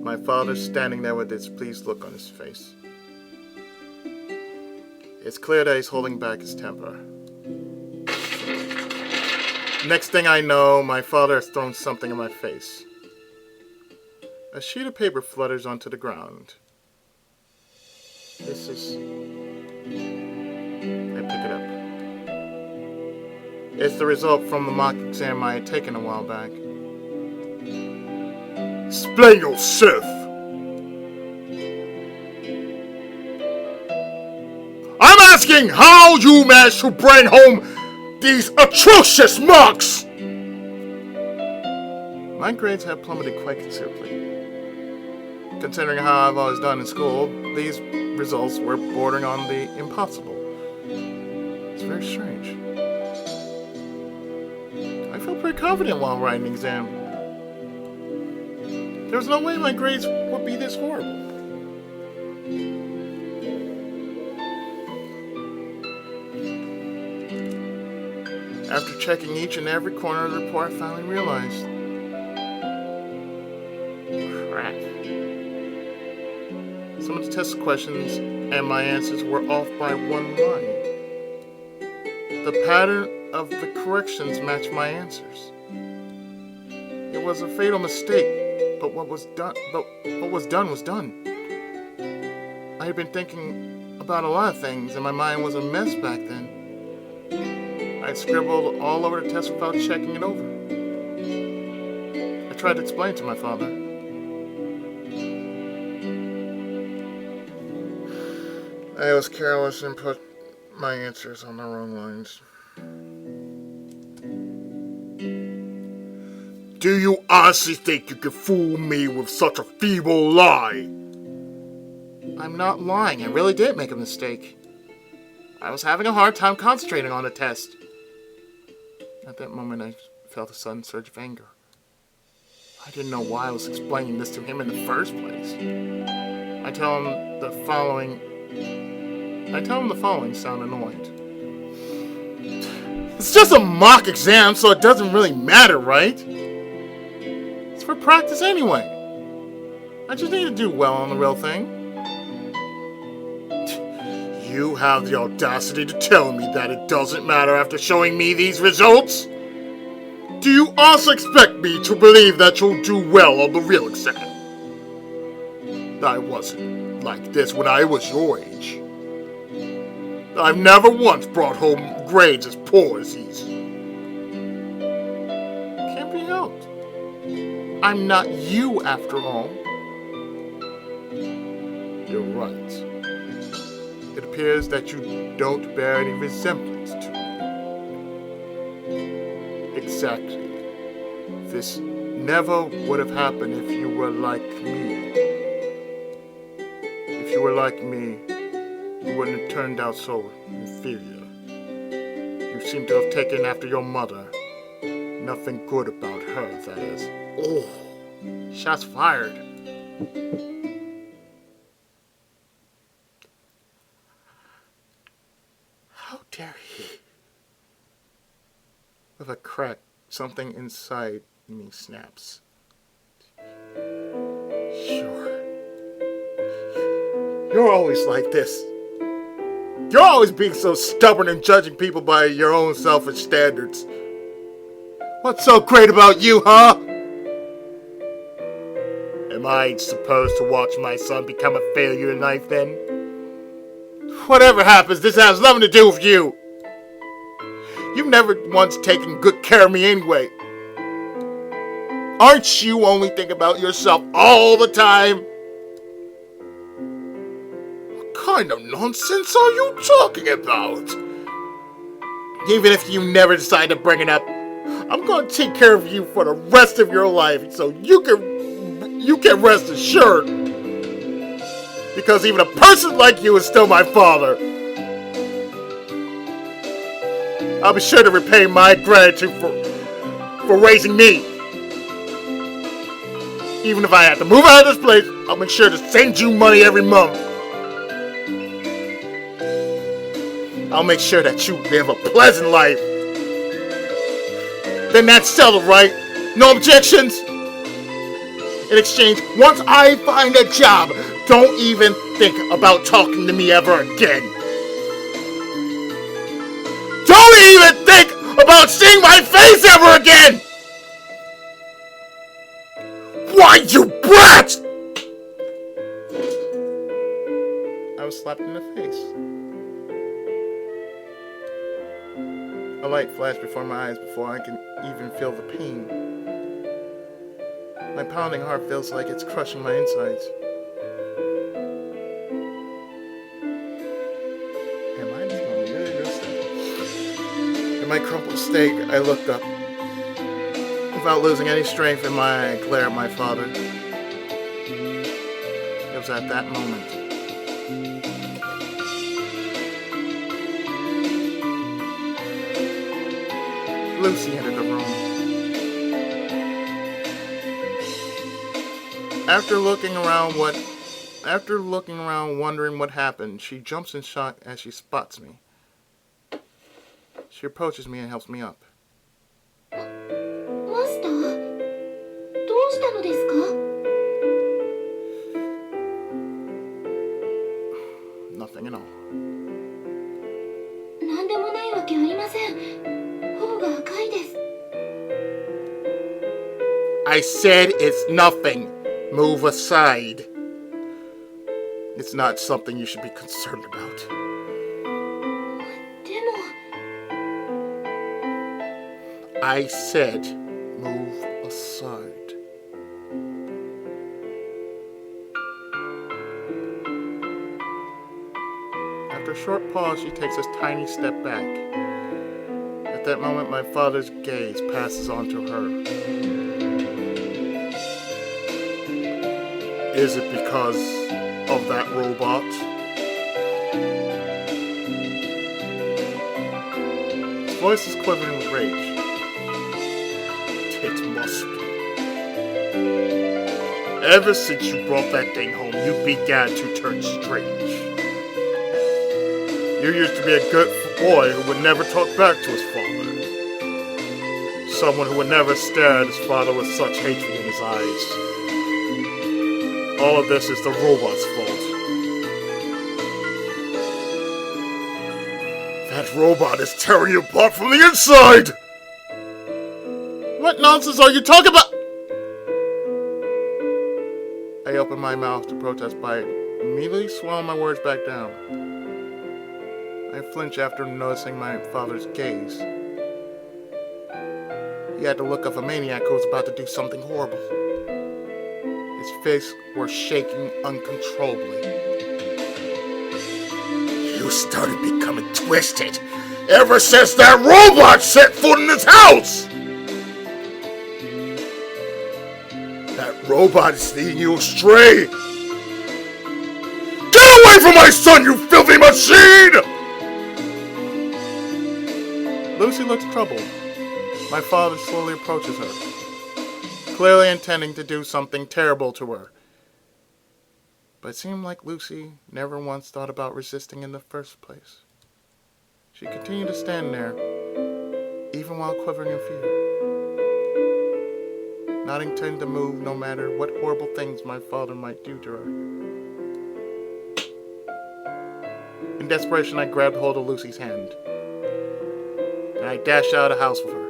My father's standing there with this pleased look on his face. It's clear that he's holding back his temper. Next thing I know, my father has thrown something in my face. A sheet of paper flutters onto the ground. This is... I pick it up. It's the result from the mock exam I had taken a while back. Explain yourself! I'm asking how you managed to bring home these atrocious marks! My grades have plummeted quite considerably. Considering how I've always done in school, these results were bordering on the impossible. It's very strange. I felt pretty confident while writing the exam. There was no way my grades would be this horrible. After checking each and every corner of the report, I finally realized. Crap. Some of the test questions and my answers were off by one line. The pattern of the corrections matched my answers. It was a fatal mistake. But what was done was done. I had been thinking about a lot of things, and my mind was a mess back then. I had scribbled all over the test without checking it over. I tried to explain to my father. I was careless and put my answers on the wrong lines. Do you honestly think you can fool me with such a feeble lie? I'm not lying. I really did make a mistake. I was having a hard time concentrating on the test. At that moment, I felt a sudden surge of anger. I didn't know why I was explaining this to him in the first place. I tell him the following sound annoyed. It's just a mock exam, so it doesn't really matter, right? It's for practice anyway. I just need to do well on the real thing. You have the audacity to tell me that it doesn't matter after showing me these results? Do you also expect me to believe that you'll do well on the real exam? I wasn't like this when I was your age. I've never once brought home grades as poor as these. Can't be helped. I'm not you after all. You're right. It appears that you don't bear any resemblance to me. Exactly. This never would have happened if you were like me. If you were like me, you wouldn't have turned out so inferior. You seem to have taken after your mother. Nothing good about her, that is. Oh, shots fired. How dare he? With a crack, something inside me snaps. Sure. You're always like this. You're always being so stubborn and judging people by your own selfish standards. What's so great about you, huh? Am I supposed to watch my son become a failure in life then? Whatever happens, this has nothing to do with you. You've never once taken good care of me anyway. Aren't you only thinking about yourself all the time? What kind of nonsense are you talking about? Even if you never decide to bring it up, I'm going to take care of you for the rest of your life, so you can rest assured. Because even a person like you is still my father. I'll be sure to repay my gratitude for raising me. Even if I have to move out of this place, I'll make sure to send you money every month. I'll make sure that you live a pleasant life. Then that's settled, right? No objections? In exchange, once I find a job, don't even think about talking to me ever again. Don't even think about seeing my face ever again! Why, you brat! I was slapped in the face. A light flashed before my eyes before I can even feel the pain. My pounding heart feels like it's crushing my insides. Am I just going really sick? In my crumpled state, I looked up. Without losing any strength in my eye, I glared at my father. It was at that moment. Lucy entered the room. After looking around wondering what happened, she jumps in shock as she spots me. She approaches me and helps me up. マスター、どうしたのですか? Nothing at all. なんでもないわけありません。頬が赤いです。 I said it's nothing. Move aside. It's not something you should be concerned about. でも I said move aside. After a short pause, she takes a tiny step back. At that moment, my father's gaze passes on to her. Is it because of that robot? voice is quivering with rage. It must be. Ever since you brought that thing home, you began to turn strange. You used to be a good boy who would never talk back to his father. Someone who would never stare at his father with such hatred in his eyes. All of this is the robot's fault. That robot is tearing you apart from the inside! What nonsense are you talking about? I opened my mouth to protest by immediately swallowing my words back down. I flinched after noticing my father's gaze. He had the look of a maniac who was about to do something horrible. His face was shaking uncontrollably. You started becoming twisted ever since that robot set foot in this house! That robot is leading you astray! Get away from my son, you filthy machine! Lucy looks troubled. My father slowly approaches her, clearly intending to do something terrible to her. But it seemed like Lucy never once thought about resisting in the first place. She continued to stand there, even while quivering in fear, not intending to move no matter what horrible things my father might do to her. In desperation, I grabbed hold of Lucy's hand, and I dashed out of the house with her.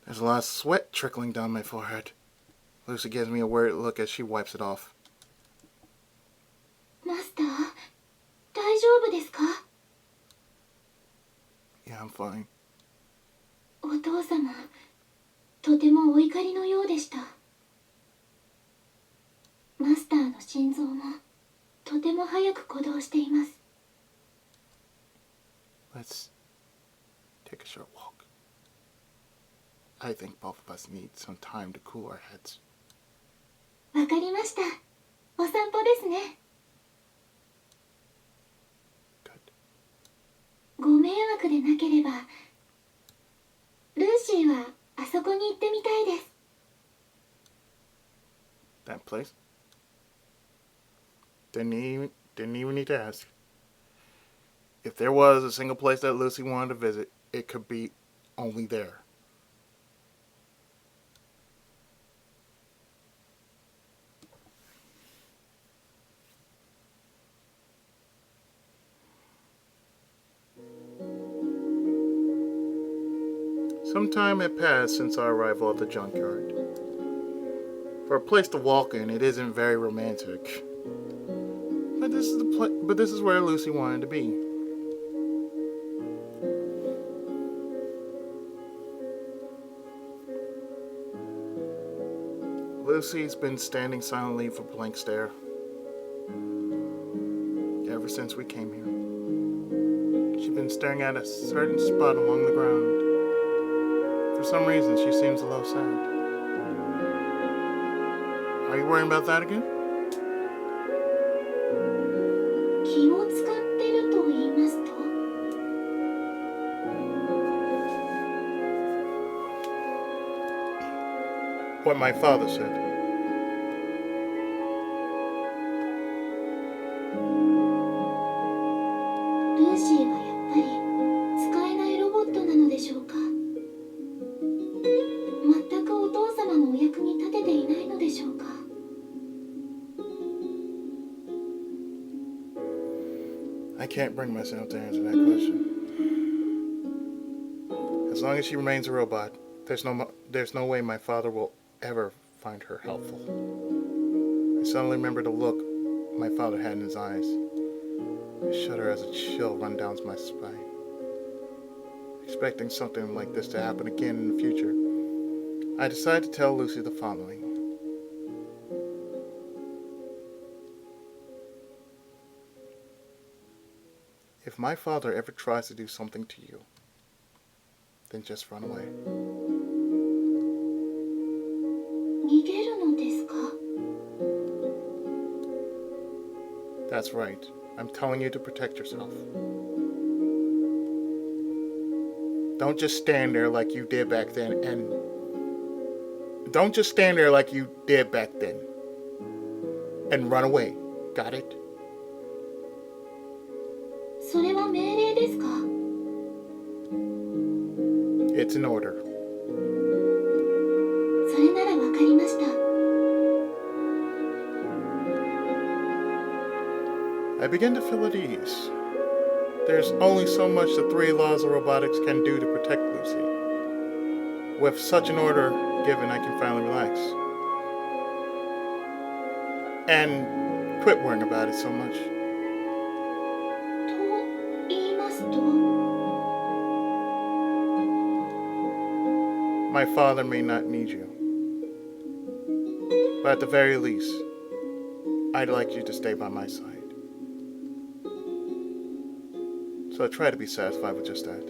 There's a lot of sweat trickling down my forehead. Lucy gives me a worried look as she wipes it off. マスター、大丈夫ですか？ Yeah, I'm fine. お父様、とてもお怒りのようでした。マスターの心臓もとても早く鼓動しています。 Let's take a short walk. I think both of us need some time to cool our heads. わかりました。お散歩ですね。 Good. ご迷惑でなければ、ルーシーはあそこに行ってみたいです。 That place? Didn't even need to ask. If there was a single place that Lucy wanted to visit, it could be only there. Some time had passed since our arrival at the junkyard. For a place to walk in, it isn't very romantic. But this is where Lucy wanted to be. Lucy's been standing silently with a blank stare ever since we came here. She's been staring at a certain spot along the ground. For some reason, she seems a little sad. Are you worrying about that again? 気を使ってると言いますと？ What my father said. ルーシーはやっぱり使えないロボットなのでしょうか？全くお父様のお役に立てていないのでしょうか？ I can't bring myself to answer that question. As long as she remains a robot, there's no way my father will ever find her helpful. I suddenly remembered the look my father had in his eyes. I shudder as a chill runs down my spine. Expecting something like this to happen again in the future, I decided to tell Lucy the following. If my father ever tries to do something to you, then just run away. 逃げるのですか？ That's right. I'm telling you to protect yourself. Don't just stand there like you did back then and... Don't just stand there like you did back then. And run away. Got it? それは命令ですか？ It's an order. それならわかりました。 I begin to feel at ease. There's only so much the 3 laws of robotics can do to protect Lucy. With such an order given, I can finally relax. And quit worrying about it so much. と言いますと？ My father may not need you. But at the very least, I'd like you to stay by my side. So I try to be satisfied with just that.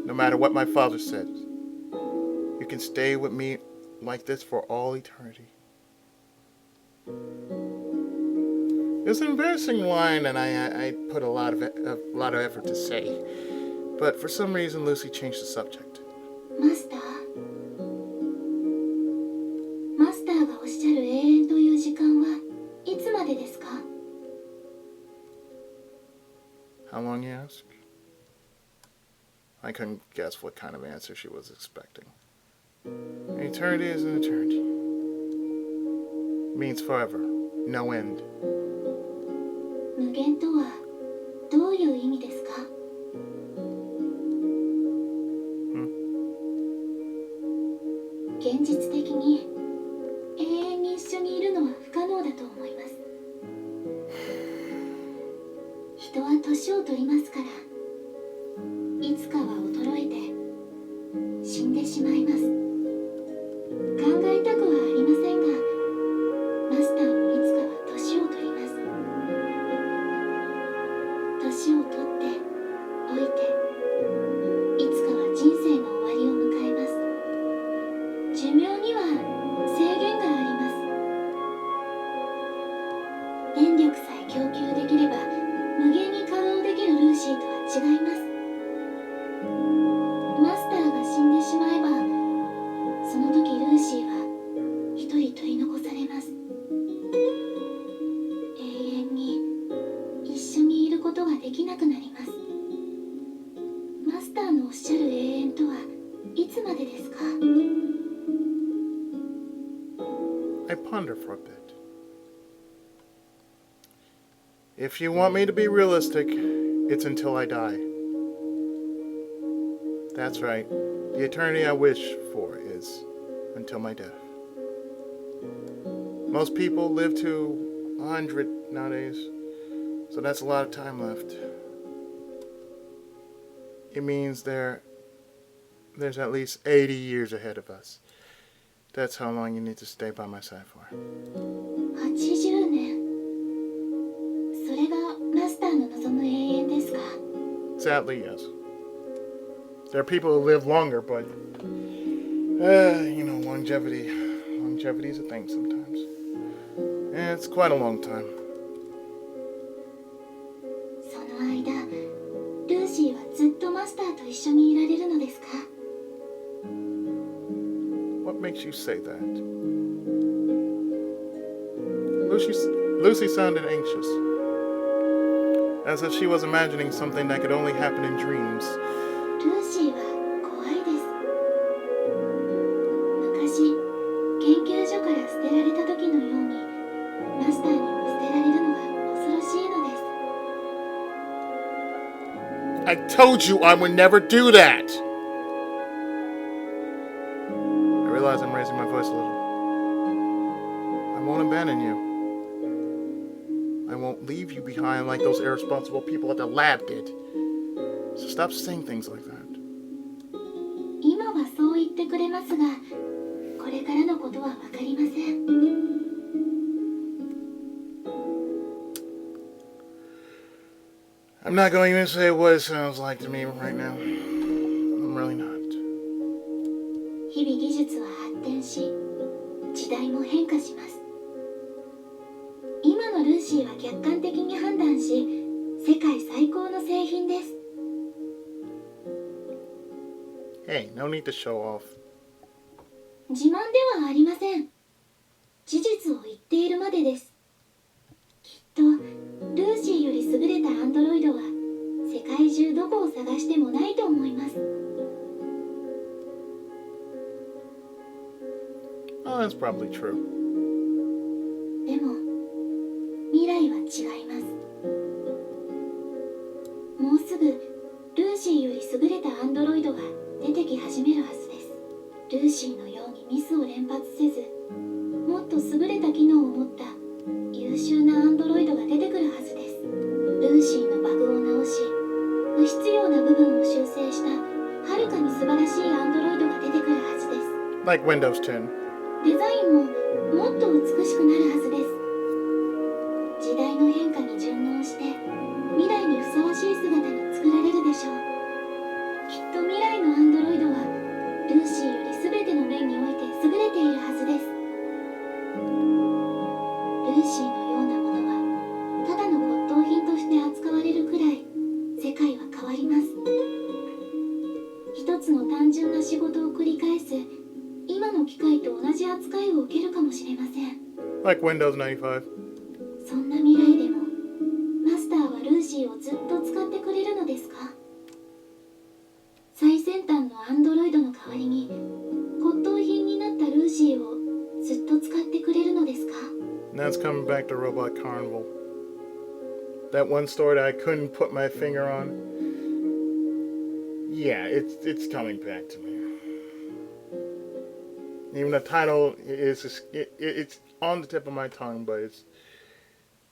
No matter what my father says, you can stay with me like this for all eternity. It's an embarrassing line, and I put a lot of effort to say. But for some reason, Lucy changed the subject. マスターがおっしゃる永遠という時間はいつまでですか？ How long, you ask? I couldn't guess what kind of answer she was expecting. An eternity is an eternity. It means forever, no end. 無限とはどういう意味ですか？ 現実的に永遠に一緒にいるのは不可能だと思います。人は年を取りますから、いつかは衰えて死んでしまいます。考えたくはありませんが、マスターもいつかは年を取ります。年を取って老いて、いつかは人生の終わりを迎えます。寿命には制限があります。電力さえ供給できれば無限に稼働できるルーシーとは違います。マスターが死んでしまえば、その時ルーシーは一人取り残されます。永遠に一緒にいることができなくなります。マスターのおっしゃる永遠とはいつまでですか？ I ponder for a bit. If you want me to be realistic, it's until I die. That's right. The eternity I wish for is until my death. Most people live to 100 nowadays, so that's a lot of time left. It means there's at least 80 years ahead of us. That's how long you need to stay by my side for. 80年。それがマスターの望む永遠ですか？ Sadly, yes. There are people who live longer, but longevity is a thing sometimes. And it's quite a long time. その間、ルーシーはずっとマスターと一緒にいられるのですか？ What makes you say that? Lucy sounded anxious, as if she was imagining something that could only happen in dreams. ルーシーは怖いです。昔、研究所から捨てられた時のように、マスターにも捨てられるのが恐ろしいのです。I told you I would never do that! I realize I'm raising my voice a little. I won't abandon you. I won't leave you behind like those irresponsible people at the lab did. So stop saying things like that. 今はそう言ってくれますが、これからのことはわかりません。I'm not going to even say what it sounds like to me right now. I'm really not. 日々技術は発展し、時代も変化します。今のルーシーは客観的に判断し、世界最高の製品です。Hey, no need to show off. 自慢ではありません。事実を言っているまでです。きっとルーシーより優れたアンドロイドは世界中どこを探してもないと思います。Oh, that's probably true. でも未来は違います。もうすぐルーシーより優れたアンドロイドが出てき始めるはずです。ルーシーのようにミスを連発せず、もっと優れた機能を持った優秀なアンドロイドが出てくるはずです。ルーシーのバグを直し、不必要な部分を修正したはるかに素晴らしいアンドロイドが出てくるはずです。 Like Windows 10. デザインももっと美しくなるはずです。時代の変化に順応して未来にふさわしい姿に作られるでしょう。きっと未来のアンドロイドはルーシーより全ての面において優れているはずです。ルーシーのようなものはただの骨董品として扱われるくらい世界は変わります。一つの単純な仕事を繰り返す今の機械と同じ扱いを受けるかもしれません。 Like Windows 95. そんな未来でもマスターはルーシーをずっと使ってくれるのですか？最先端のアンドロイドの代わりに骨董品になったルーシーをずっと使ってくれるのですか？ Now it's coming back to Robot Carnival. That one story that I couldn't put my finger on. Yeah, it's coming back to me. Even the title is it's on the tip of my tongue, but it's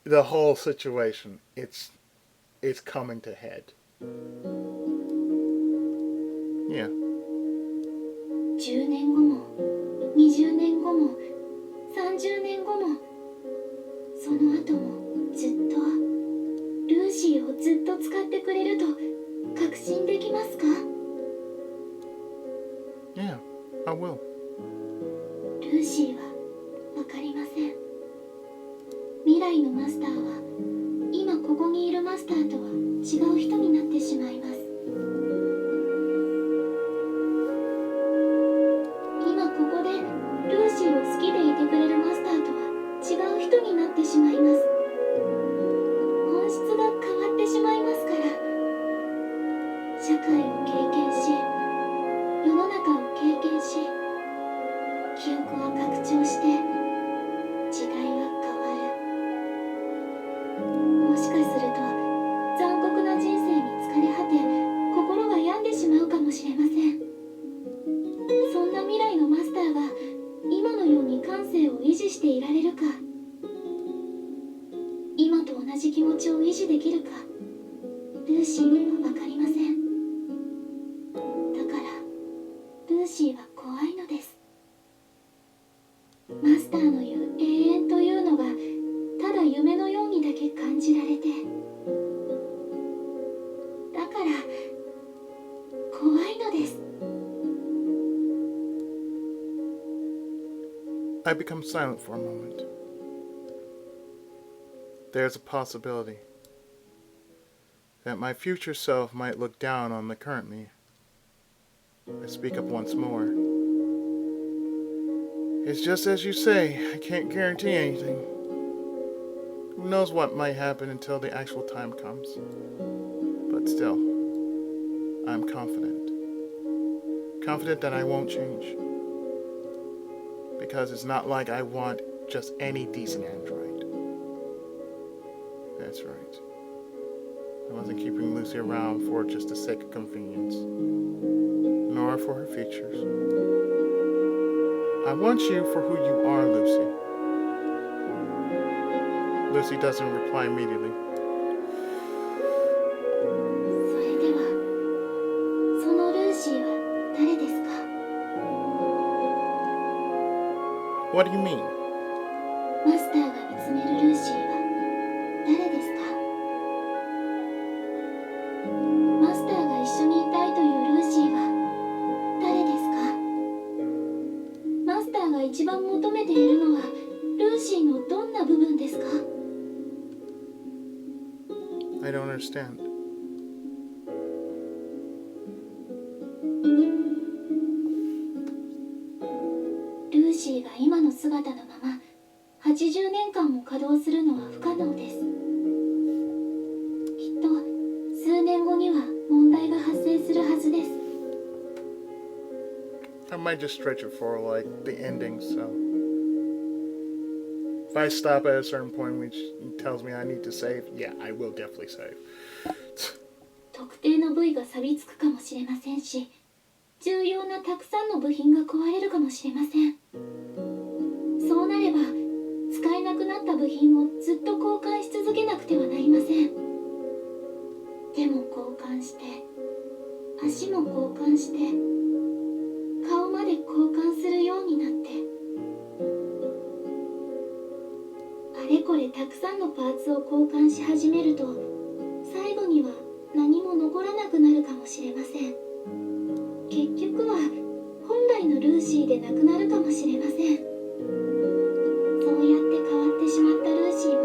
the whole situation. It's coming to head. Yeah. 10年後も20年後も30年後もその後もずっとルーシーをずっと使ってくれると確信できますか？ Yeah, I will. ルーシーはわかりません。未来のマスターは今ここにいるマスターとは違う人になってしまいます。今ここでルーシーを好きでいてくれるマスターとは違う人になってしまいます。本質が変わってしまいますから。社会を経験し世の中を経験し記憶は拡張して時代は変わる。もしかすると残酷な人生に疲れ果て心が病んでしまうかもしれません。そんな未来のマスターが今のように感性を維持していられるか、今と同じ気持ちを維持できるか、ルーシーには分かりません。だからルーシーは怖いのです。マスターの言う永遠というのがただ夢のようにだけ感じられて、だから怖いのです。 I become silent for a moment. There's a possibility that my future self might look down on the current me. I speak up once more. It's just as you say, I can't guarantee anything. Who knows what might happen until the actual time comes. But still, I'm confident. Confident that I won't change. Because it's not like I want just any decent android. That's right. I wasn't keeping Lucy around for just the sake of convenience, nor for her features. I want you for who you are, Lucy. Lucy doesn't reply immediately. それではそのルーシーは誰ですか？ What do you mean? マスターが見つめるルーシーは誰ですか？ I don't understand. ルーシーが今の姿のまま80年間も稼働するのは不可能です。きっと数年後には問題が発生するはずです。 I might just stretch it for like the ending, so if I stop at a certain point which tells me I need to save, yeah, I will definitely save. 特定の部位が錆びつくかもしれませんし、重要なたくさんの部品が壊れるかもしれません。そうなれば使えなくなった部品をずっと交換し続けなくてはなりません。手も交換して、足も交換して、顔まで交換するようになって、あれこれたくさんのパーツを交換し始めると、最後には何も残らなくなるかもしれません。結局は本来のルーシーでなくなるかもしれません。そうやって変わってしまったルーシーも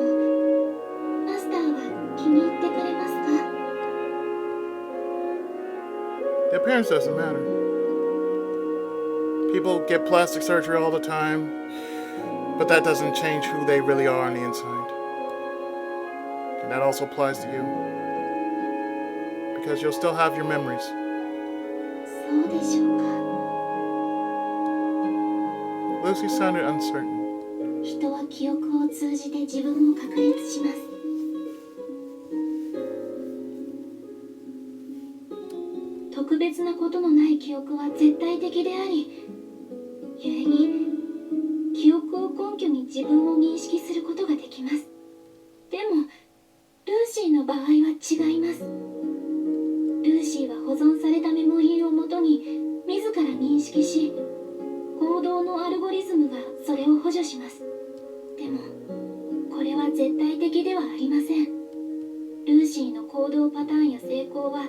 マスターは気に入ってくれますか？ The appearance doesn't matter. People get plastic surgery all the time, but that doesn't change who they really are on the inside. And that also applies to you. Because you'll still have your memories. そうでしょうか。 Lucy sounded uncertain. 人は記憶を通じて自分を確立します。特別なことのない記憶は絶対的であり、故に記憶を根拠に自分を認識することができます。でもルーシーの場合は違います。ルーシーは保存されたメモリーをもとに自ら認識し、行動のアルゴリズムがそれを補助します。でもこれは絶対的ではありません。ルーシーの行動パターンや成功は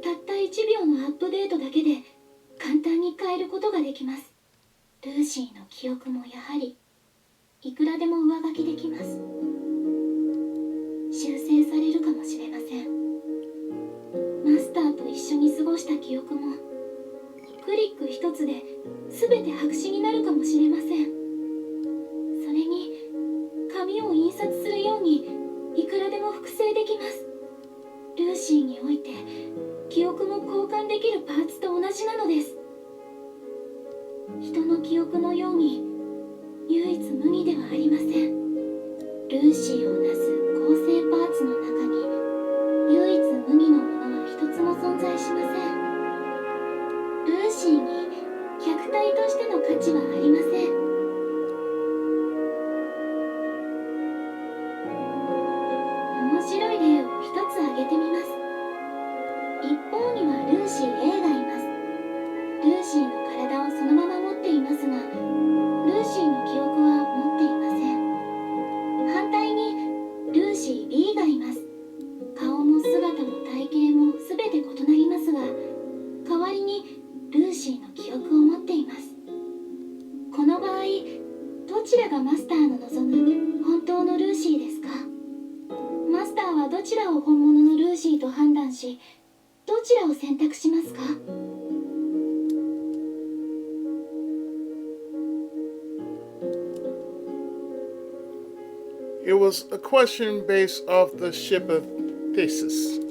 たった1秒のアップデートだけで簡単に変えることができます。ルーシーの記憶もやはりいくらでも上書きできます。修正されるかもしれません。マスターと一緒に過ごした記憶もクリック一つで全て白紙になるかもしれません。それに紙を印刷するようにいくらでも複製できます。ルーシーにおいて記憶も交換できるパーツと同じなのです。人の記憶のように唯一無二ではありません。ルーシーをなす構成パーツの中に唯一無二のものは一つも存在しません。ルーシーに客体としての価値はありません。面白い例を一つ挙げてみます。一方にはルーシー A がいます。ルーシーの体をそのまま持っていますが、ルーシーの記憶は持っていません。反対にルーシー B がいます。顔も姿も体型も全て異なりますが、代わりにルーシーの記憶を持っています。この場合、どちらがマスターの望む本当のルーシーですか？マスターはどちらを本物のルーシーと判断し、どちらを選択しますか？ It was a question based off the ship of Thesis.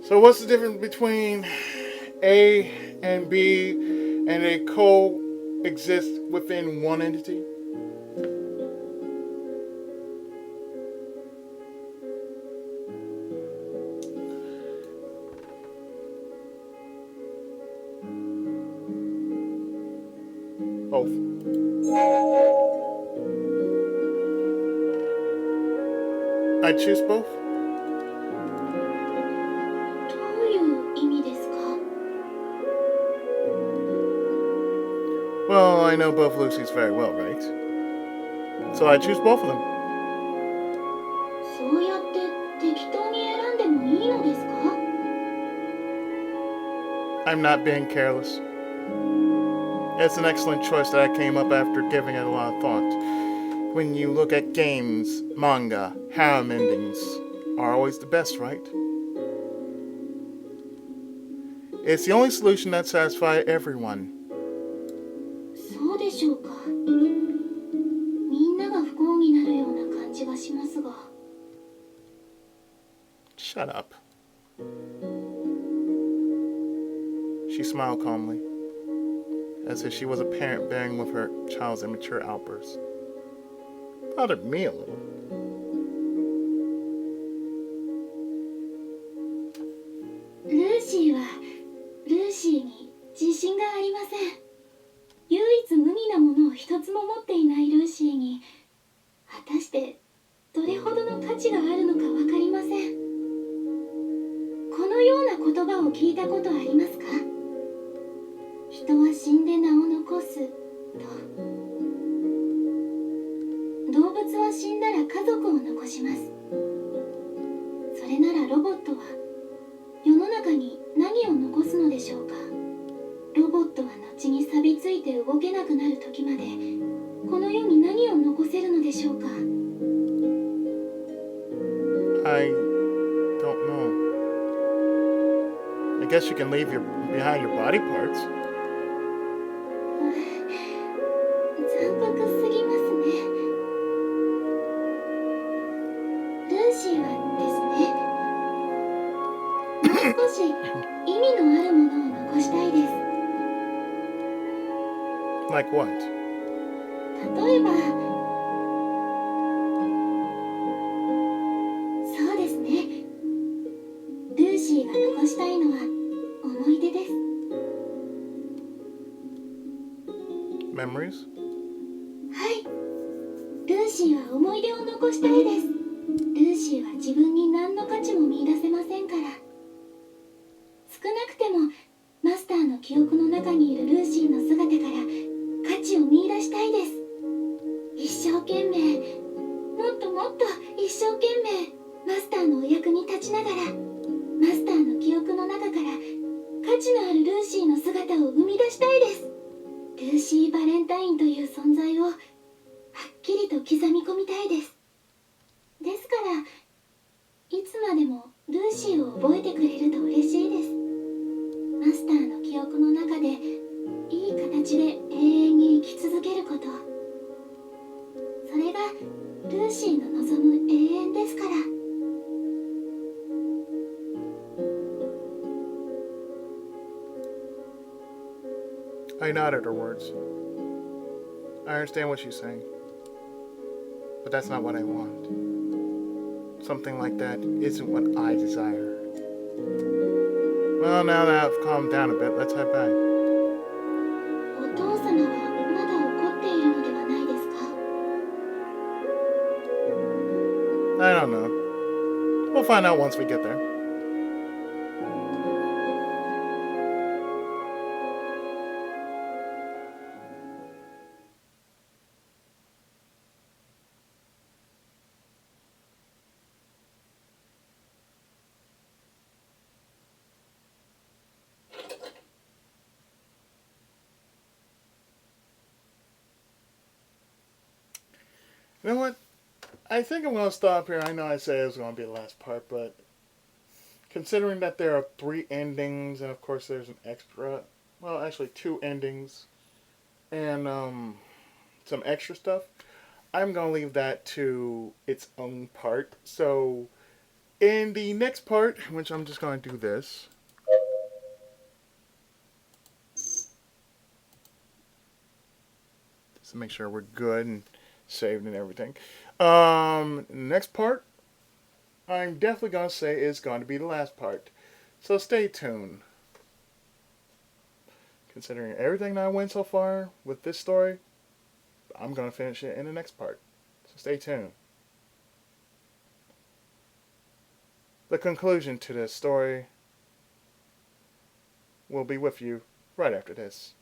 So what's the difference between A and B and they coexist within one entity? Both. I choose both. どういう意味ですか？ Well, I know both Lucy's very well, right? So I choose both of them. そうやって適当に選んでもいいのですか？ I'm not being careless. It's an excellent choice that I came up after giving it a lot of thought. When you look at games, manga, harem endings are always the best, right? It's the only solution that satisfies everyone. そうでしょうか。みんなが不幸になるような感じがしますが。 Shut up. She smiled calmly, as if she was a parent bearing with her child's immature outbursts. Bothered me a little. ルーシーはルーシーに自信がありません。唯一無二なものを一つも持っていないルーシーに果たしてどれほどの価値があるのか分かりません。このような言葉を聞いたことありますか？人は死んで名を残すと。動物は死んだら家族を残します。それならロボットは世の中に何を残すのでしょうか？ロボットは後に錆びついて動けなくなる時までこの世に何を残せるのでしょうか？ I don't know. I guess you can leave behind your body parts. 残酷すぎますね。ルーシーはですね、もう少し意味のあるものを残したいです。 Like what? 例えば、そうですね。ルーシーが残したいのは思い出です。 Memories? はい。ルーシーは思い出を残したいです。ルーシーは自分に何の価値も見出せませんから。少なくてもマスターの記憶の中にいるルーシーの姿から価値を見出したいです。一生懸命、もっともっと一生懸命マスターのお役に立ちながらマスターの記憶の中から価値のあるルーシーの姿を生み出したいです。ルーシー・バレンタインという存在をはっきりと刻み込みたいです。ですからいつまでもルーシーを覚えてくれると嬉しいです。マスターの記憶の中でいい形で永遠に生き続けること、それがルーシーの望む永遠ですから。 I nodded her words. I understand what she's saying. But that's not what I want. Something like that isn't what I desire. Well, now that I've calmed down a bit, let's head back. お父様はまだ怒っているのではないですか？ I don't know. We'll find out once we get there. You know what? I think I'm going to stop here. I know I said it was going to be the last part, but considering that there are 3 endings, and of course there's an extra, well, actually 2 endings, and some extra stuff, I'm going to leave that to its own part. So, in the next part, which I'm just going to do this, just to make sure we're good and saved and everything. Next part, I'm definitely going to say is going to be the last part. So stay tuned. Considering everything that I went so far with this story, I'm going to finish it in the next part. So stay tuned. The conclusion to this story will be with you right after this.